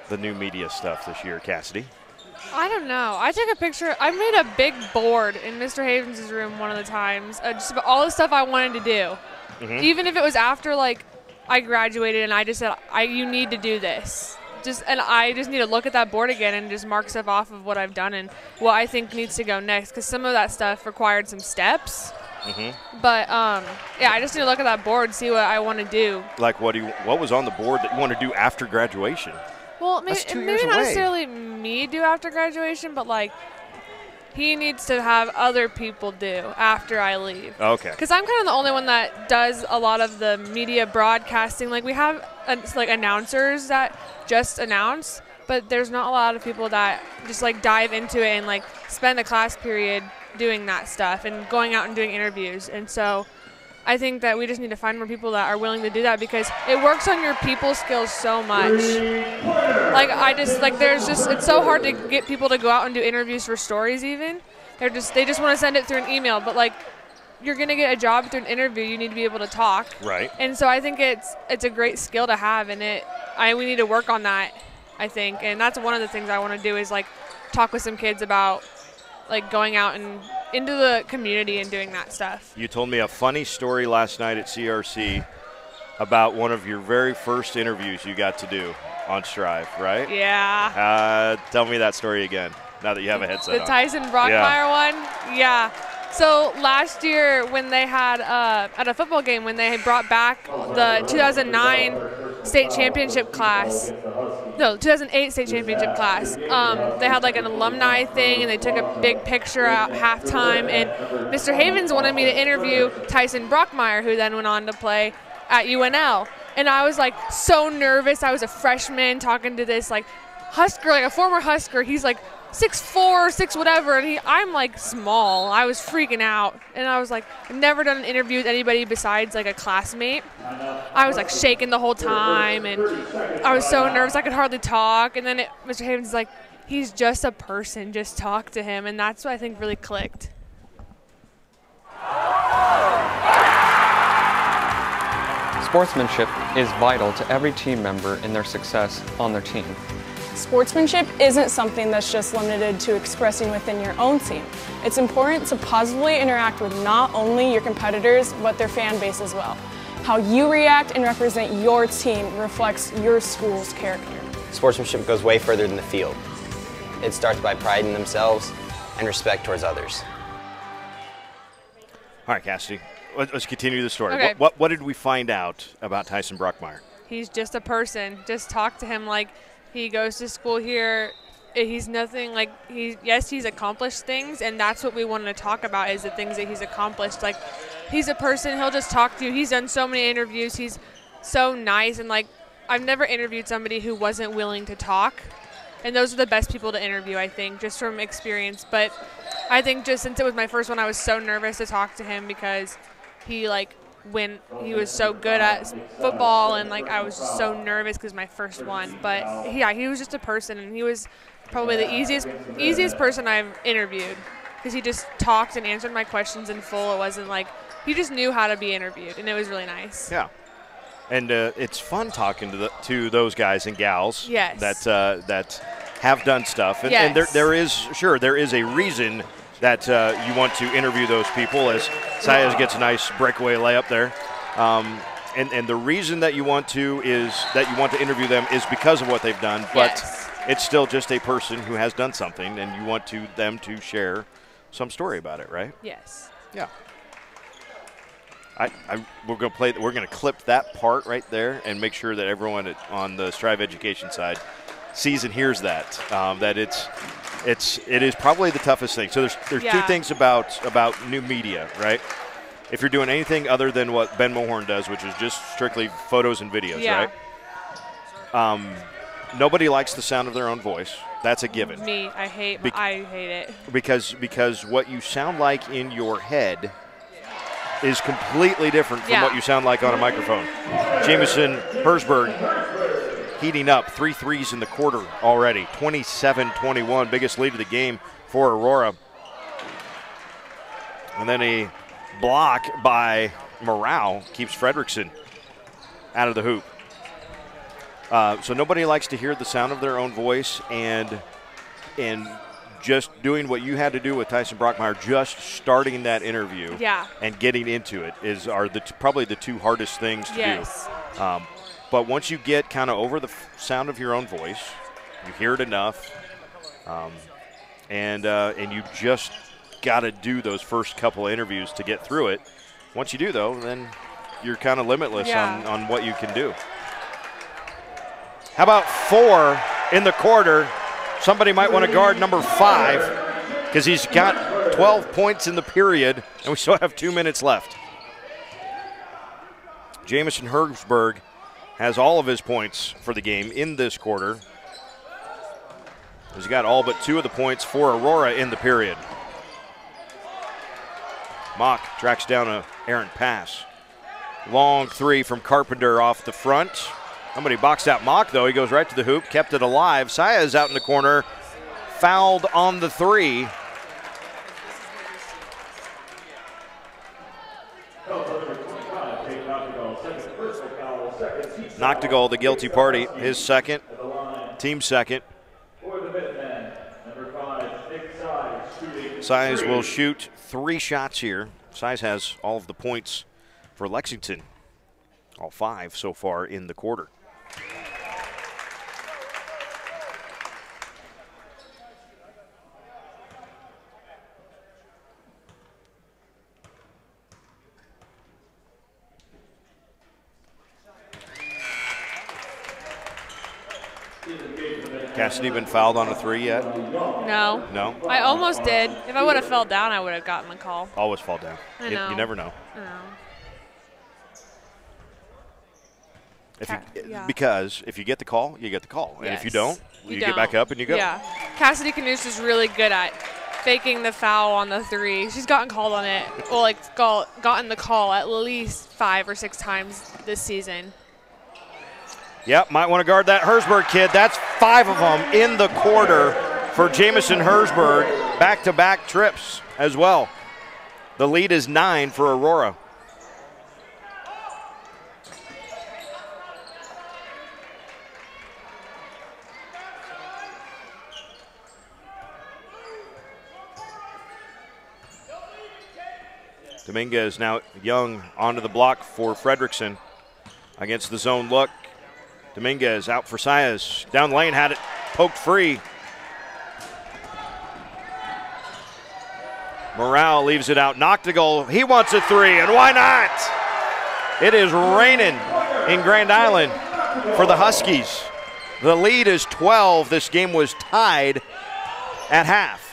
the new media stuff this year, Cassidy. I don't know. I took a picture. I made a big board in Mr. Havens' room one of the times, just about all the stuff I wanted to do. Mm-hmm. Even if it was after, like, I graduated and I just said, you need to do this. And I just need to look at that board again and just mark stuff off of what I've done and what I think needs to go next, because some of that stuff required some steps. Mm-hmm. But, yeah, I just need to look at that board and see what I want to do. Like what was on the board that you want to do after graduation? Well, maybe not away. necessarily me do after graduation, but, like, he needs to have other people do after I leave. Okay. Because I'm kind of the only one that does a lot of the media broadcasting. Like, we have, like, announcers that just announce, but there's not a lot of people that just, like, dive into it and, like, spend a class period doing that stuff and going out and doing interviews. And so I think that we just need to find more people that are willing to do that, because it works on your people skills so much. Like, it's so hard to get people to go out and do interviews for stories even. They just want to send it through an email. But, like, you're going to get a job through an interview, you need to be able to talk. Right. And so I think it's a great skill to have, and we need to work on that, I think. And that's one of the things I want to do is, like, talk with some kids about, like, going out and into the community and doing that stuff. You told me a funny story last night at CRC about one of your very first interviews you got to do on Strive, right? Yeah. Tell me that story again, now that you have a headset on. The Tyson Brockmeyer one? Yeah. So last year when they had, at a football game, when they brought back the 2009 state championship class, no, 2008 state championship class, they had like an alumni thing and they took a big picture at halftime, and Mr. Havens wanted me to interview Tyson Brockmeyer, who then went on to play at UNL. And I was like so nervous. I was a freshman talking to this like Husker, like a former Husker. He's like 6'4", 6 whatever, and I'm like small. I was freaking out, and I was like, I've never done an interview with anybody besides like a classmate. I was like shaking the whole time, and I was so nervous I could hardly talk. And then Mr. Havens is like, he's just a person, just talk to him, and that's what I think really clicked. Sportsmanship is vital to every team member in their success on their team. Sportsmanship isn't something that's just limited to expressing within your own team. It's important to positively interact with not only your competitors, but their fan base as well. How you react and represent your team reflects your school's character. Sportsmanship goes way further than the field. It starts by pride in themselves and respect towards others. All right, Cassidy, let's continue the story. Okay. What did we find out about Tyson Brockmeyer? He's just a person. Just talk to him like he goes to school here. He's nothing like he's accomplished things, and that's what we want to talk about is the things that he's accomplished. Like, he's a person, he'll just talk to you. He's done so many interviews. He's so nice, and like I've never interviewed somebody who wasn't willing to talk. And those are the best people to interview, I think, just from experience. But I think just since it was my first one, I was so nervous to talk to him because he he was so good at football, and like I was just so nervous because my first one. But yeah, he was just a person, and he was probably the easiest person I've interviewed because he just talked and answered my questions in full. It wasn't like he just knew how to be interviewed, and it was really nice. Yeah, and it's fun talking to those guys and gals. Yes. that have done stuff, and, yes. and there is a reason that you want to interview those people, as Saez gets a nice breakaway layup there. And the reason that you want to interview them is because of what they've done, but yes. It's still just a person who has done something, and you want them to share some story about it, right? Yes. Yeah. We're going to clip that part right there and make sure that everyone on the Strive Education side sees and hears that it is probably the toughest thing. So there's two things about new media, right? If you're doing anything other than what Ben Mohorn does, which is just strictly photos and videos, right? Nobody likes the sound of their own voice. That's a given. Me, I hate it. Because what you sound like in your head is completely different from what you sound like on a microphone. Jamison Hersberg heating up, 3 threes in the quarter already, 27-21, biggest lead of the game for Aurora. And then a block by Morale keeps Fredrickson out of the hoop. So nobody likes to hear the sound of their own voice, and just doing what you had to do with Tyson Brockmeyer, just starting that interview and getting into it are probably the two hardest things to do. But once you get kind of over the sound of your own voice, you hear it enough, and you just got to do those first couple of interviews to get through it. Once you do, though, then you're kind of limitless on what you can do. How about 4 in the quarter? Somebody might want to guard number 5 because he's got 12 points in the period, and we still have 2 minutes left. Jamison Herbsberg has all of his points for the game in this quarter. He's got all but 2 of the points for Aurora in the period. Mock tracks down a errant pass. Long 3 from Carpenter off the front. Somebody boxed out Mock, though. He goes right to the hoop, kept it alive. Saez out in the corner, fouled on the 3. Noctegal, the guilty party, his second, team second. Saez will shoot 3 shots here. Saez has all of the points for Lexington, all 5 so far in the quarter. Cassidy been fouled on a 3 yet? No. No? I almost did. If I would have fell down, I would have gotten the call. Always fall down. I know. You never know. I know. Because if you get the call, you get the call. And if you don't, you get don't. back up and you go. Yeah. Cassidy Canuce is really good at faking the foul on the 3. She's gotten called on it. Well, like gotten the call at least 5 or 6 times this season. Yep, might want to guard that Hersberg kid. That's 5 of them in the quarter for Jamison Hersberg. Back-to-back trips as well. The lead is 9 for Aurora. Dominguez now Young onto the block for Fredrickson against the zone look. Dominguez out for Saez. Down lane, had it poked free. Morale leaves it out. Noctegal, he wants a 3, and why not? It is raining in Grand Island for the Huskies. The lead is 12. This game was tied at half.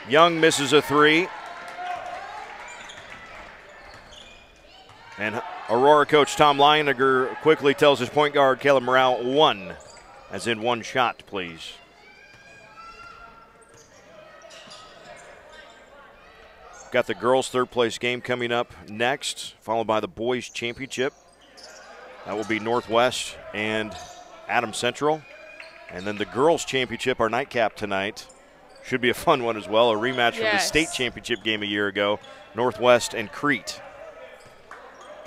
Young misses a 3. And Aurora coach Tom Leiniger quickly tells his point guard Caleb Morale 1, as in 1 shot, please. Got the girls' 3rd place game coming up next, followed by the boys' championship. That will be Northwest and Adams Central. And then the girls' championship, our nightcap tonight. Should be a fun one as well, a rematch from the state championship game a year ago, Northwest and Crete.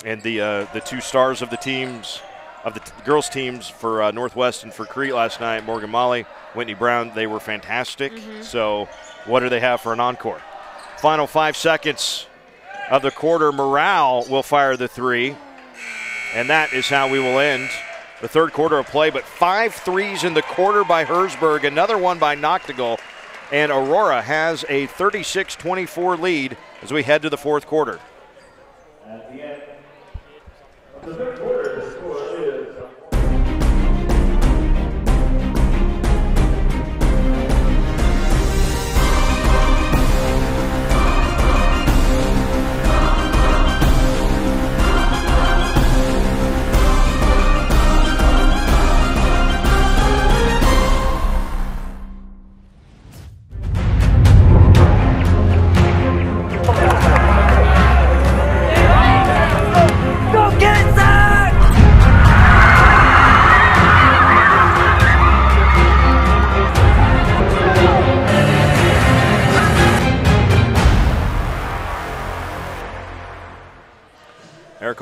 And the 2 stars of the teams, of the girls' teams for Northwest and for Crete last night, Morgan Molly, Whitney Brown, they were fantastic. So what do they have for an encore? Final 5 seconds of the quarter, Morale will fire the 3. And that is how we will end the 3rd quarter of play. But 5 threes in the quarter by Hersberg, another one by Noctegal. And Aurora has a 36-24 lead as we head to the 4th quarter. At the end of the 3rd quarter, the score is Go get it, sir!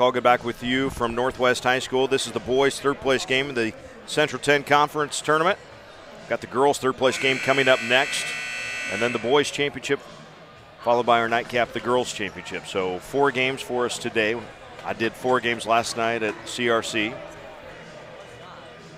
Allgood back with you from Northwest High School. This is the boys' third-place game of the Central 10 Conference Tournament. Got the girls' third-place game coming up next, and then the boys' championship, followed by our nightcap, the girls' championship. So 4 games for us today. I did 4 games last night at CRC.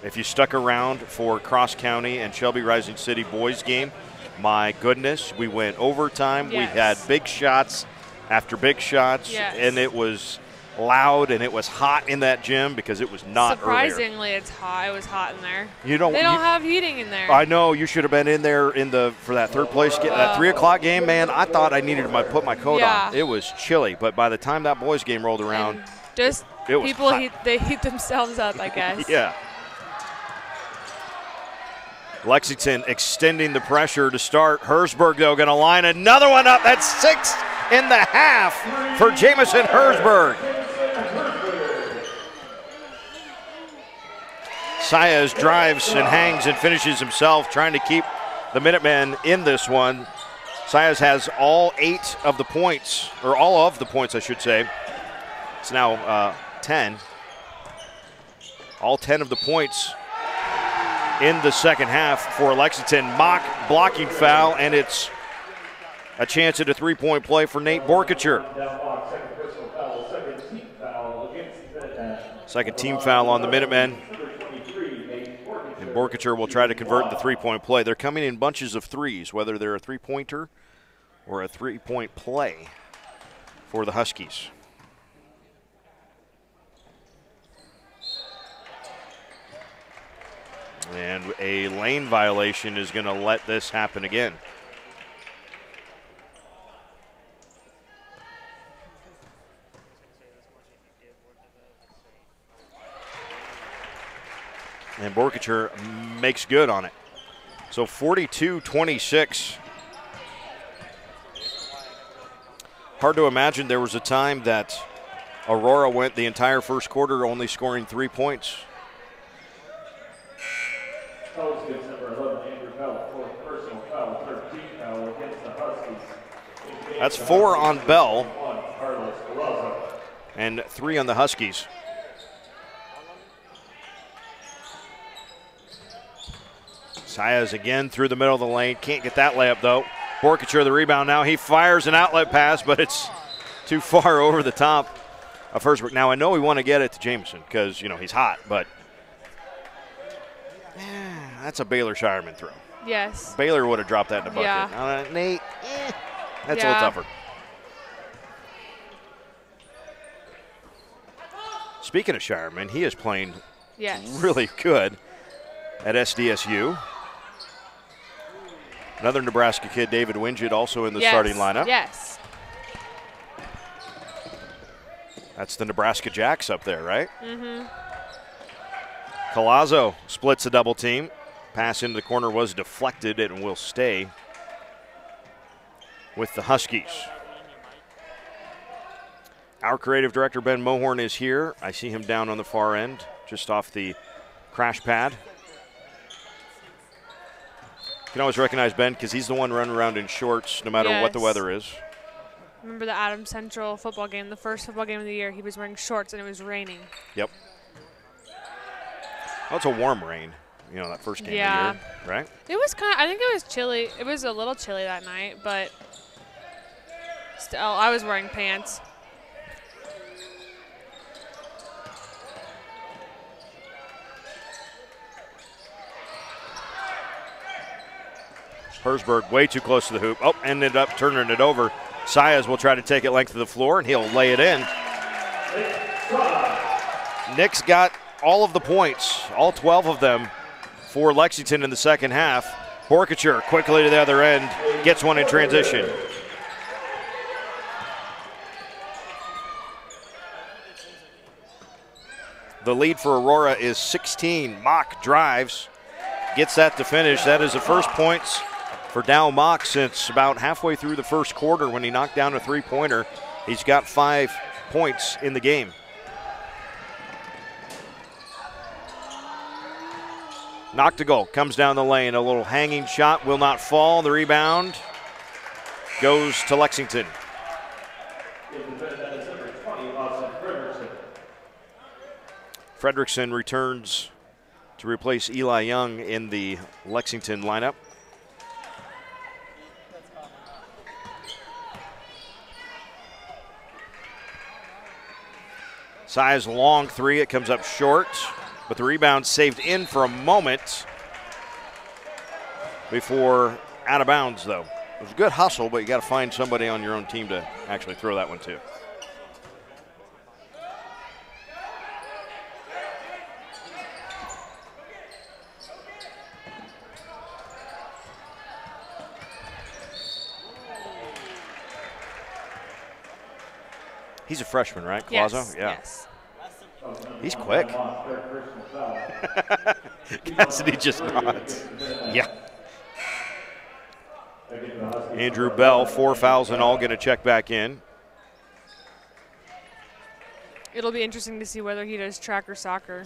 If you stuck around for Cross County and Shelby Rising City boys game, my goodness, we went overtime. Yes. We had big shots after big shots, yes. and it was loud and it was hot in that gym because it was not surprisingly earlier. It's hot. It was hot in there. They don't have heating in there. I know. You should have been in there for that third place game, that 3 o'clock game, man. I thought I needed to put my coat on. It was chilly, but by the time that boys game rolled around, and just it was people hot. they heat themselves up, I guess. Yeah. Lexington extending the pressure to start. Herzberg, though, going to line another one up. That's 6.5 for Jamison Herzberg. Saez drives and hangs and finishes himself, trying to keep the Minutemen in this one. Saez has all 8 of the points, or all of the points, I should say. It's now 10. All 10 of the points in the second half for Lexington. Mock blocking foul, and it's a chance at a 3-point play for Nate Borkacher. Second team foul on the Minutemen. And Borkacher will try to convert the 3-point play. They're coming in bunches of threes, whether they're a 3-pointer or a 3-point play for the Huskies. And a lane violation is going to let this happen again. And Borkacher makes good on it. So 42-26. Hard to imagine there was a time that Aurora went the entire first quarter only scoring 3 points. That's 4 on Bell and 3 on the Huskies. Saez again through the middle of the lane. Can't get that layup, though. Borkacher the rebound now. He fires an outlet pass, but it's too far over the top of Herzberg. Now, I know we want to get it to Jameson because, he's hot, but that's a Baylor Shireman throw. Yes. Baylor would have dropped that in the bucket. Yeah. Nate, that's a little tougher. Speaking of Shireman, he is playing really good at SDSU. Another Nebraska kid, David Wingett, also in the starting lineup. Yes. That's the Nebraska Jacks up there, right? Mm-hmm. Collazo splits a double team. Pass into the corner was deflected and will stay with the Huskies. Our creative director, Ben Mohorn, is here. I see him down on the far end, just off the crash pad. You can always recognize Ben because he's the one running around in shorts no matter what the weather is. Remember the Adams Central football game, the first football game of the year? He was wearing shorts and it was raining. Yep. Well, it's a warm rain, that first game of the year, right? It was I think it was chilly. It was a little chilly that night, but still, I was wearing pants. Herzberg way too close to the hoop. Oh, ended up turning it over. Saez will try to take it length of the floor, and he'll lay it in. Nick's got all of the points, all 12 of them for Lexington in the second half. Borkacher quickly to the other end, gets one in transition. The lead for Aurora is 16. Mock drives, gets that to finish. That is the first points for Dow Mock since about halfway through the first quarter when he knocked down a 3-pointer. He's got 5 points in the game. Noctegal comes down the lane. A little hanging shot will not fall. The rebound goes to Lexington. Fredrickson returns to replace Eli Young in the Lexington lineup. Size long three, it comes up short, but the rebound saved in for a moment before out of bounds, though. It was a good hustle, but you got to find somebody on your own team to actually throw that one to. He's a freshman, right, Colazo? Yes, yeah. Yes. He's quick. Cassidy just nods. Yeah. Andrew Bell, 4 fouls in all, going to check back in. It'll be interesting to see whether he does track or soccer.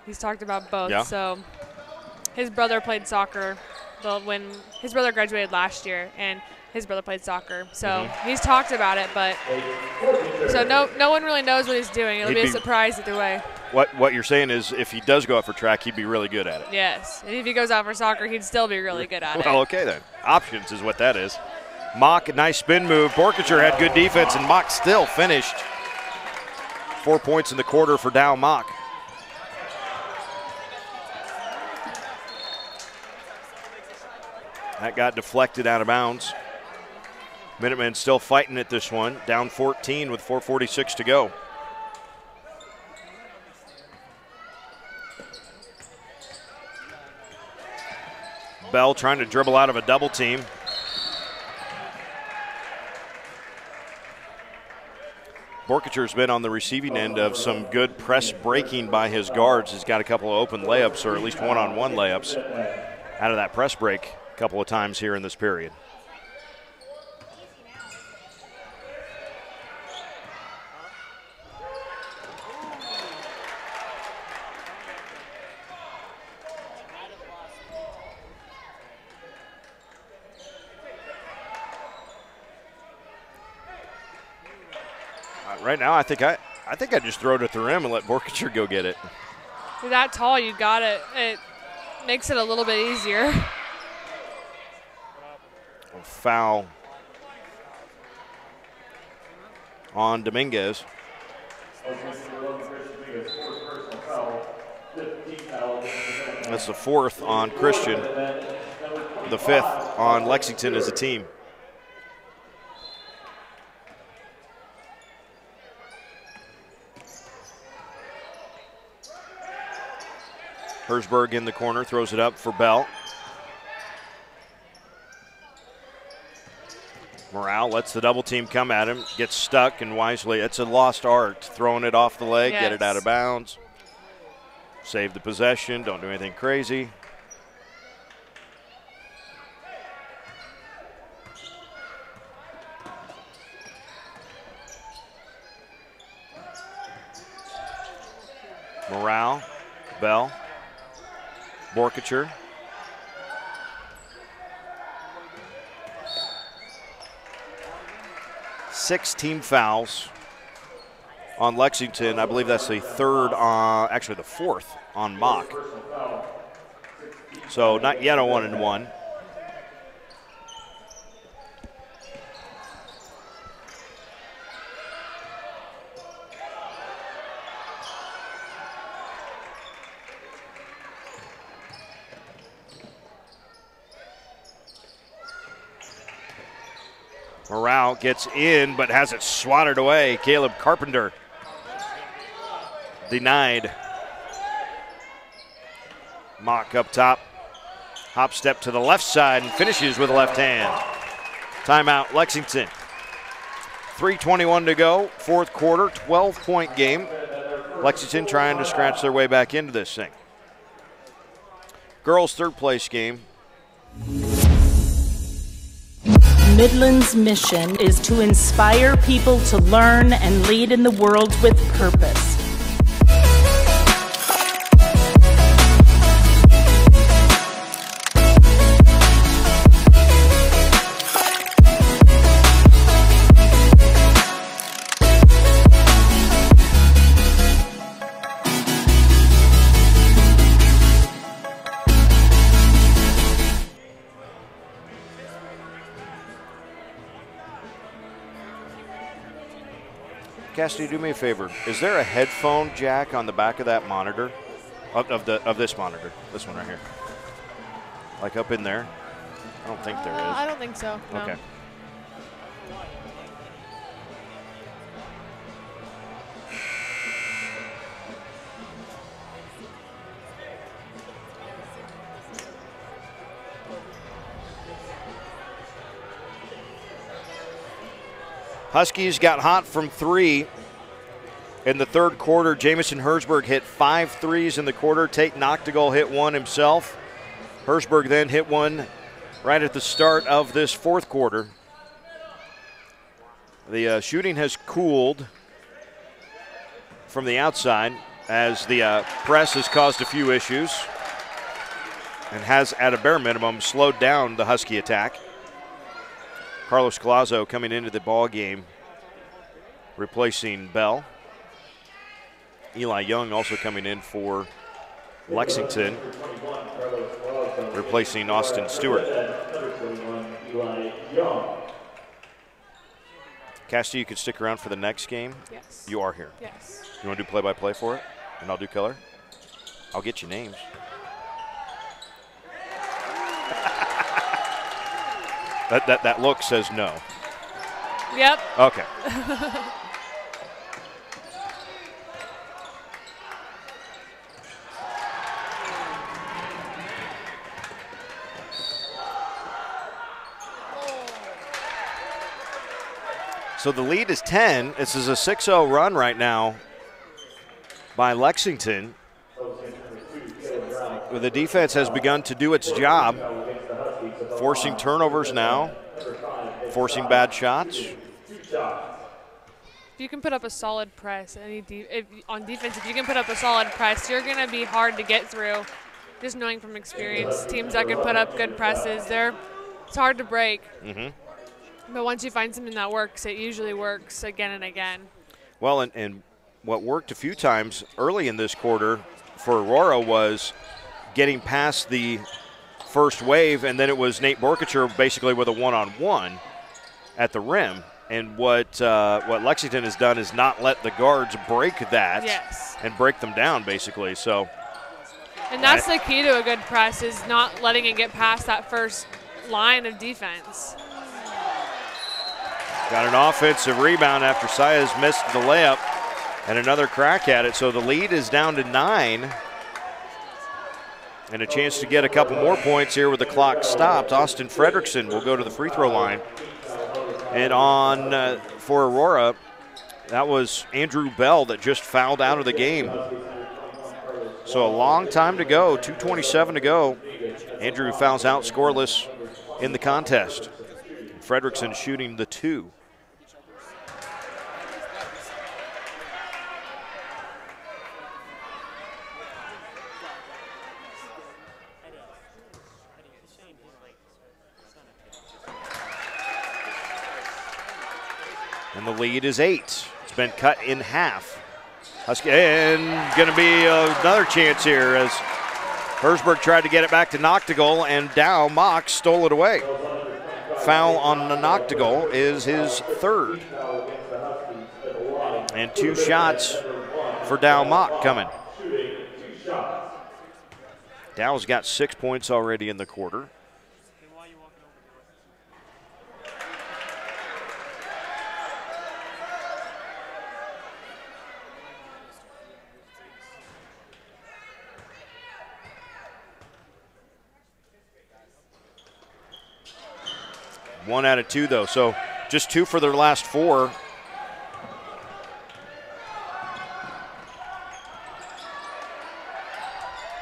He's talked about both. Yeah. So his brother played soccer when his brother graduated last year, and his brother played soccer. So he's talked about it, but so no one really knows what he's doing. It'll be a surprise either way. What you're saying is if he does go out for track, he'd be really good at it. Yes. And if he goes out for soccer, he'd still be really good at it. Well, okay then. Options is what that is. Mock, nice spin move. Borkacher had good defense, and Mock still finished. 4 points in the quarter for Dow Mock. That got deflected out of bounds. Minutemen still fighting at this one. Down 14 with 4:46 to go. Bell trying to dribble out of a double team. Borkacher's been on the receiving end of some good press breaking by his guards. He's got a couple of open layups, or at least one-on-one layups out of that press break a couple of times here in this period. Right now, I think I just throw it at the rim and let Borkacher go get it. You're that tall, you got it. It makes it a little bit easier. Foul on Dominguez. That's the 4th on Christian, the 5th on Lexington as a team. Hersberg in the corner, throws it up for Bell. Morale lets the double team come at him, gets stuck, and wisely, it's a lost art. Throwing it off the leg, get it out of bounds. Save the possession, don't do anything crazy. Morale, Bell. Borkacher. Six team fouls on Lexington. I believe that's the 3rd on, actually the 4th on Mock. So not yet a 1-and-1. Morale gets in, but has it swatted away. Caleb Carpenter denied. Mock up top. Hop step to the left side and finishes with a left hand. Timeout, Lexington. 3:21 to go, 4th quarter, 12-point game. Lexington trying to scratch their way back into this thing. Girls' 3rd place game. Midland's mission is to inspire people to learn and lead in the world with purpose. Cassidy, do me a favor. Is there a headphone jack on the back of that monitor? Of this monitor, this one right here. Like up in there? I don't think there is. I don't think so. No. Okay. Huskies got hot from 3 in the third quarter. Jamison Herzberg hit 5 threes in the quarter. Tate Noctegal hit one himself. Herzberg then hit one right at the start of this fourth quarter. The shooting has cooled from the outside as the press has caused a few issues and has, at a bare minimum, slowed down the Husky attack. Carlos Collazo coming into the ball game, replacing Bell. Eli Young also coming in for Lexington, replacing Austin Stewart. Cassidy, you can stick around for the next game. Yes. You are here. Yes. You want to do play-by-play for it, and I'll do color. I'll get you names. That look says no. Yep. Okay. So the lead is 10. This is a 6-0 run right now by Lexington. The defense has begun to do its job, forcing turnovers now, forcing bad shots. If you can put up a solid press, on defense, if you can put up a solid press, you're going to be hard to get through. Just knowing from experience, teams that can put up good presses, it's hard to break. Mm-hmm. But once you find something that works, it usually works again and again. Well, and what worked a few times early in this quarter for Aurora was getting past the first wave, and then it was Nate Borkacher basically with a one-on-one at the rim. And what Lexington has done is not let the guards break that and break them down, basically. So, and that's the key to a good press, is not letting it get past that first line of defense. Got an offensive rebound after Saez missed the layup, and another crack at it. So the lead is down to 9. And a chance to get a couple more points here with the clock stopped. Austin Fredrickson will go to the free throw line. And on for Aurora, that was Andrew Bell that just fouled out of the game. So a long time to go, 2:27 to go. Andrew fouls out scoreless in the contest. Fredrickson shooting the 2. And the lead is 8. It's been cut in half. Husky, and going to be another chance here as Herzberg tried to get it back to Noctegal, and Dow Mock stole it away. Foul on Noctegal is his 3rd. And 2 shots for Dow Mock coming. Dow's got 6 points already in the quarter. One out of 2, though, so just 2 for their last 4.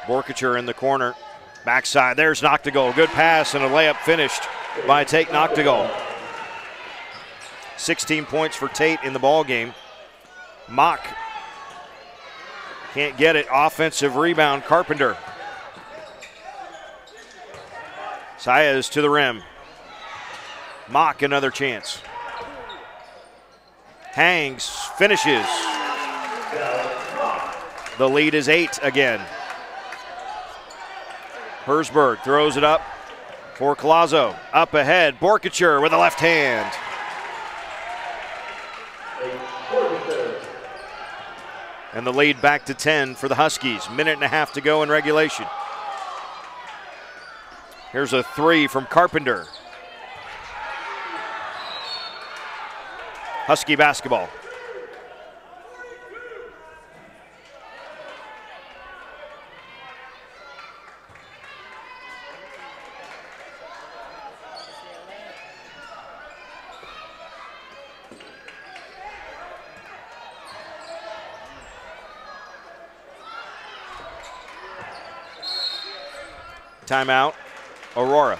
Borkacher in the corner. Backside, there's Noctegal. Good pass and a layup finished by Tate Noctegal. 16 points for Tate in the ball game. Mock can't get it. Offensive rebound, Carpenter. Saez to the rim. Mock another chance. Hangs, finishes. The lead is 8 again. Herzberg throws it up for Collazo. Up ahead, Borkacher with a left hand. And the lead back to 10 for the Huskies. Minute and a half to go in regulation. Here's a three from Carpenter. Husky basketball. Timeout, Aurora.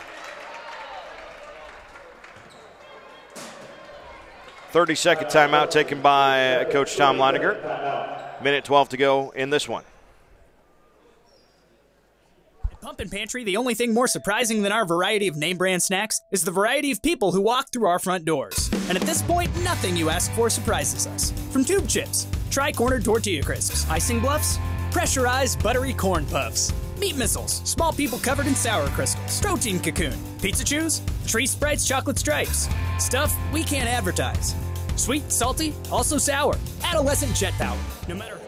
30-second timeout taken by Coach Tom Leininger. Minute 12 to go in this one. At Pump and Pantry, the only thing more surprising than our variety of name brand snacks is the variety of people who walk through our front doors. And at this point, nothing you ask for surprises us. From tube chips, tri-cornered tortilla crisps, icing bluffs, pressurized buttery corn puffs, meat missiles, small people covered in sour crystals, protein cocoon, pizza chews, tree sprites, chocolate stripes, stuff we can't advertise. Sweet, salty, also sour, adolescent jet power, no matter.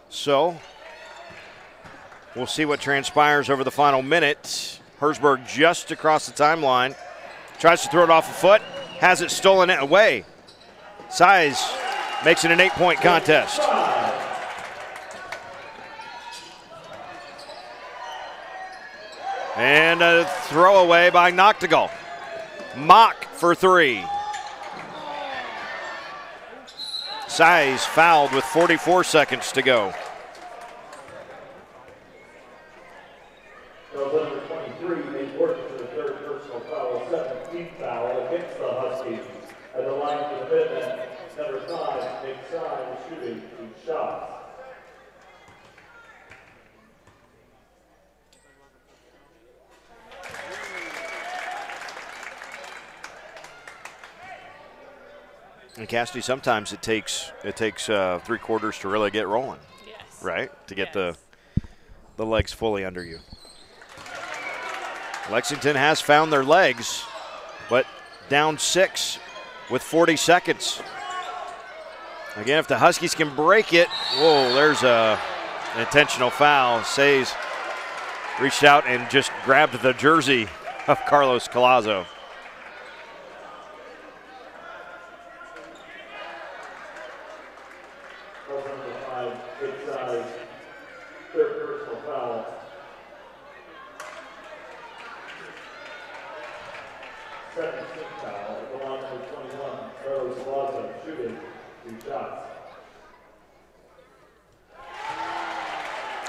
So we'll see what transpires over the final minute. Herzberg just across the timeline. Tries to throw it off a foot. Has it stolen it away. Size makes it an 8-point contest. And a throwaway by Noctegal. Mock for three. Size fouled with 44 seconds to go. Number 23 made work for the third personal foul, 17th foul against the Huskies. At the line for the commitment, number 5, Nick Side, shooting 2 shots. And Cassidy, sometimes it takes 3 quarters to really get rolling. Yes. Right? To get the legs fully under you. Lexington has found their legs, but down 6 with 40 seconds. Again, if the Huskies can break it, whoa, there's an intentional foul. Says reached out and just grabbed the jersey of Carlos Collazo.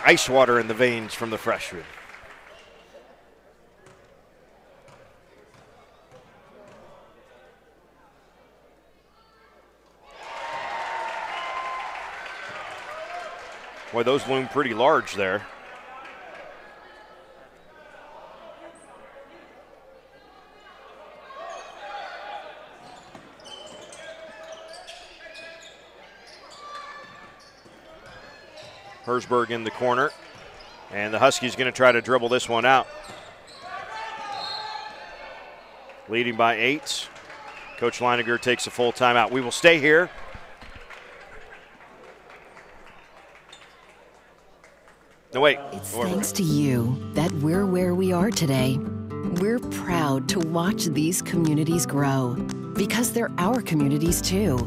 Ice water in the veins from the freshman. Boy, those loom pretty large there. Herzberg in the corner, and the Huskies going to try to dribble this one out. Leading by 8. Coach Leininger takes a full timeout. We will stay here. No, wait. It's thanks to you that we're where we are today. We're proud to watch these communities grow because they're our communities too.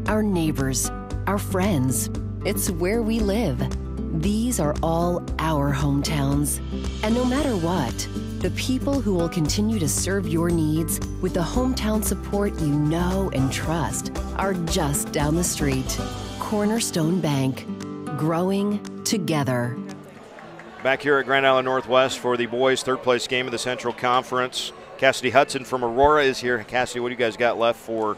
Our neighbors, our friends. It's where we live. These are all our hometowns. And no matter what, the people who will continue to serve your needs with the hometown support you know and trust are just down the street. Cornerstone Bank, growing together. Back here at Grand Island Northwest for the boys' third-place game of the Central Conference. Cassidy Hudson from Aurora is here. Cassidy, what do you guys got left for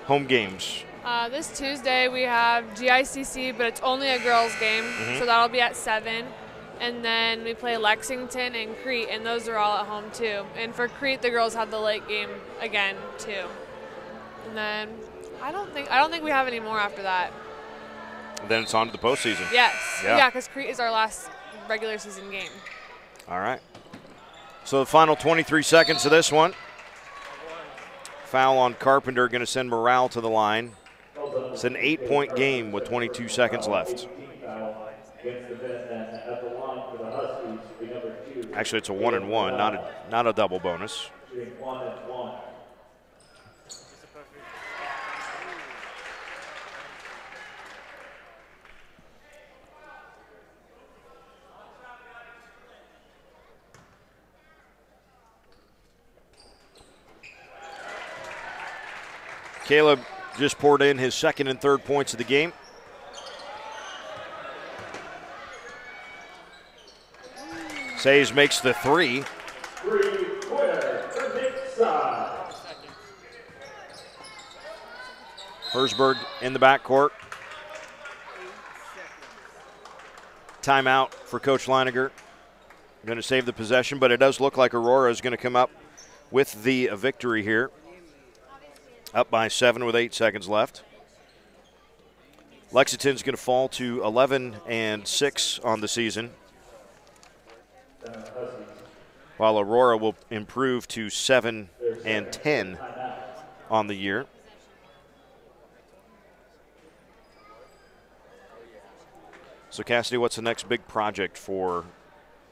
home games? This Tuesday we have GICC, but it's only a girls game, so that'll be at 7. And then we play Lexington and Crete, and those are all at home too. And for Crete, the girls have the late game again too. And then I don't think we have any more after that. And then it's on to the postseason. Yes. Yeah. Yeah, because Crete is our last regular season game. All right. So the final 23 seconds of this one. Foul on Carpenter, going to send Morale to the line. It's an 8-point game with 22 seconds left. Actually, it's a 1-and-1, not a double bonus. Caleb just poured in his second and third points of the game. Sayes makes the three. Herzberg in the backcourt. Timeout for Coach Leininger. Going to save the possession, but it does look like Aurora is going to come up with the victory here. Up by 7 with 8 seconds left. Lexington's going to fall to 11-6 on the season, while Aurora will improve to 7-10 on the year. So Cassidy, what's the next big project for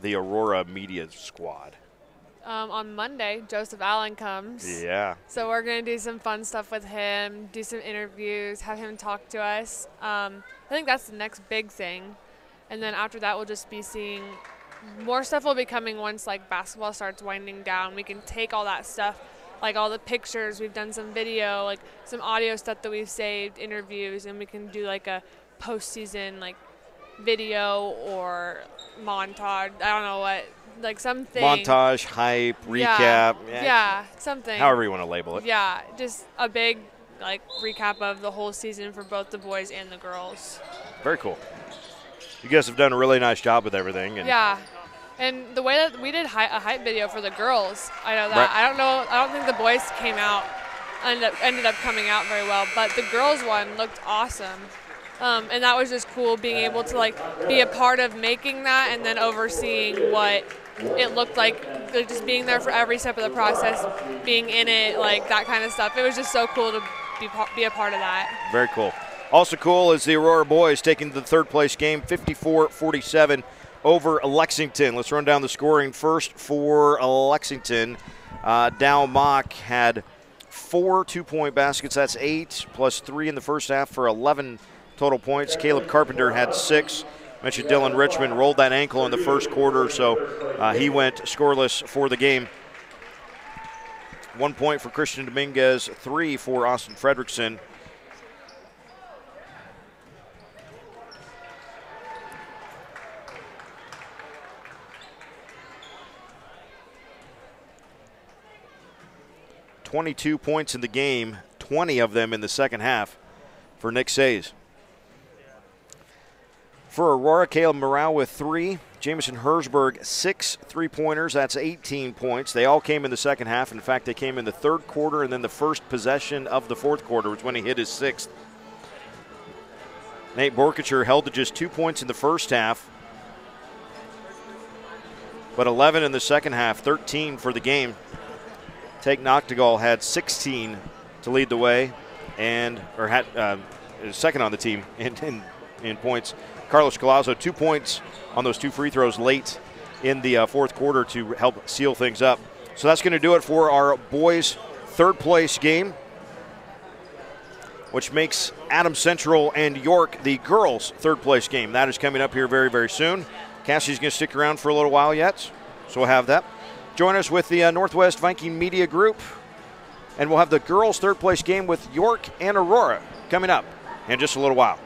the Aurora media squad? On Monday, Joseph Allen comes. Yeah. So we're going to do some fun stuff with him, do some interviews, have him talk to us. I think that's the next big thing. And then after that, we'll just be seeing more stuff will be coming once like basketball starts winding down. We can take all that stuff, like all the pictures. We've done some video, like some audio stuff that we've saved, interviews, and we can do like a postseason like video or montage. I don't know what. Like something. Montage, hype, recap. Yeah, something. However you want to label it. Yeah, just a big like recap of the whole season for both the boys and the girls. Very cool. You guys have done a really nice job with everything. And yeah, and the way that we did a hype video for the girls, I know that. Right. I don't think the boys ended up coming out very well, but the girls one looked awesome. And that was just cool being able to like be a part of making that and then overseeing what it looked like, just being there for every step of the process, being in it, like that kind of stuff. It was just so cool to be a part of that. Very cool. Also cool is the Aurora boys taking the third place game 54-47 over Lexington. Let's run down the scoring first for Lexington. Dow Mock had 4 2-point baskets. That's 8 plus 3 in the first half for 11 total points. Caleb Carpenter had 6. Mentioned Dylan Richmond rolled that ankle in the first quarter, so he went scoreless for the game. 1 point for Christian Dominguez, 3 for Austin Fredrickson. $22 points in the game, 20 of them in the second half for Nick Sayes. For Aurora, Caleb Morale with 3. Jamison Herzberg, 6 3-pointers. That's 18 points. They all came in the second half. In fact, they came in the third quarter and then the first possession of the fourth quarter was when he hit his 6th. Nate Borkacher held to just 2 points in the first half, but 11 in the second half, 13 for the game. Tate Noctegal had 16 to lead the way and had second on the team in points. Carlos Galazzo, 2 points on those 2 free throws late in the fourth quarter to help seal things up. So that's going to do it for our boys' third place game, which makes Adams Central and York the girls' third place game. That is coming up here very, very soon. Cassie's going to stick around for a little while yet, so we'll have that. Join us with the Northwest Viking Media Group, and we'll have the girls' third place game with York and Aurora coming up in just a little while.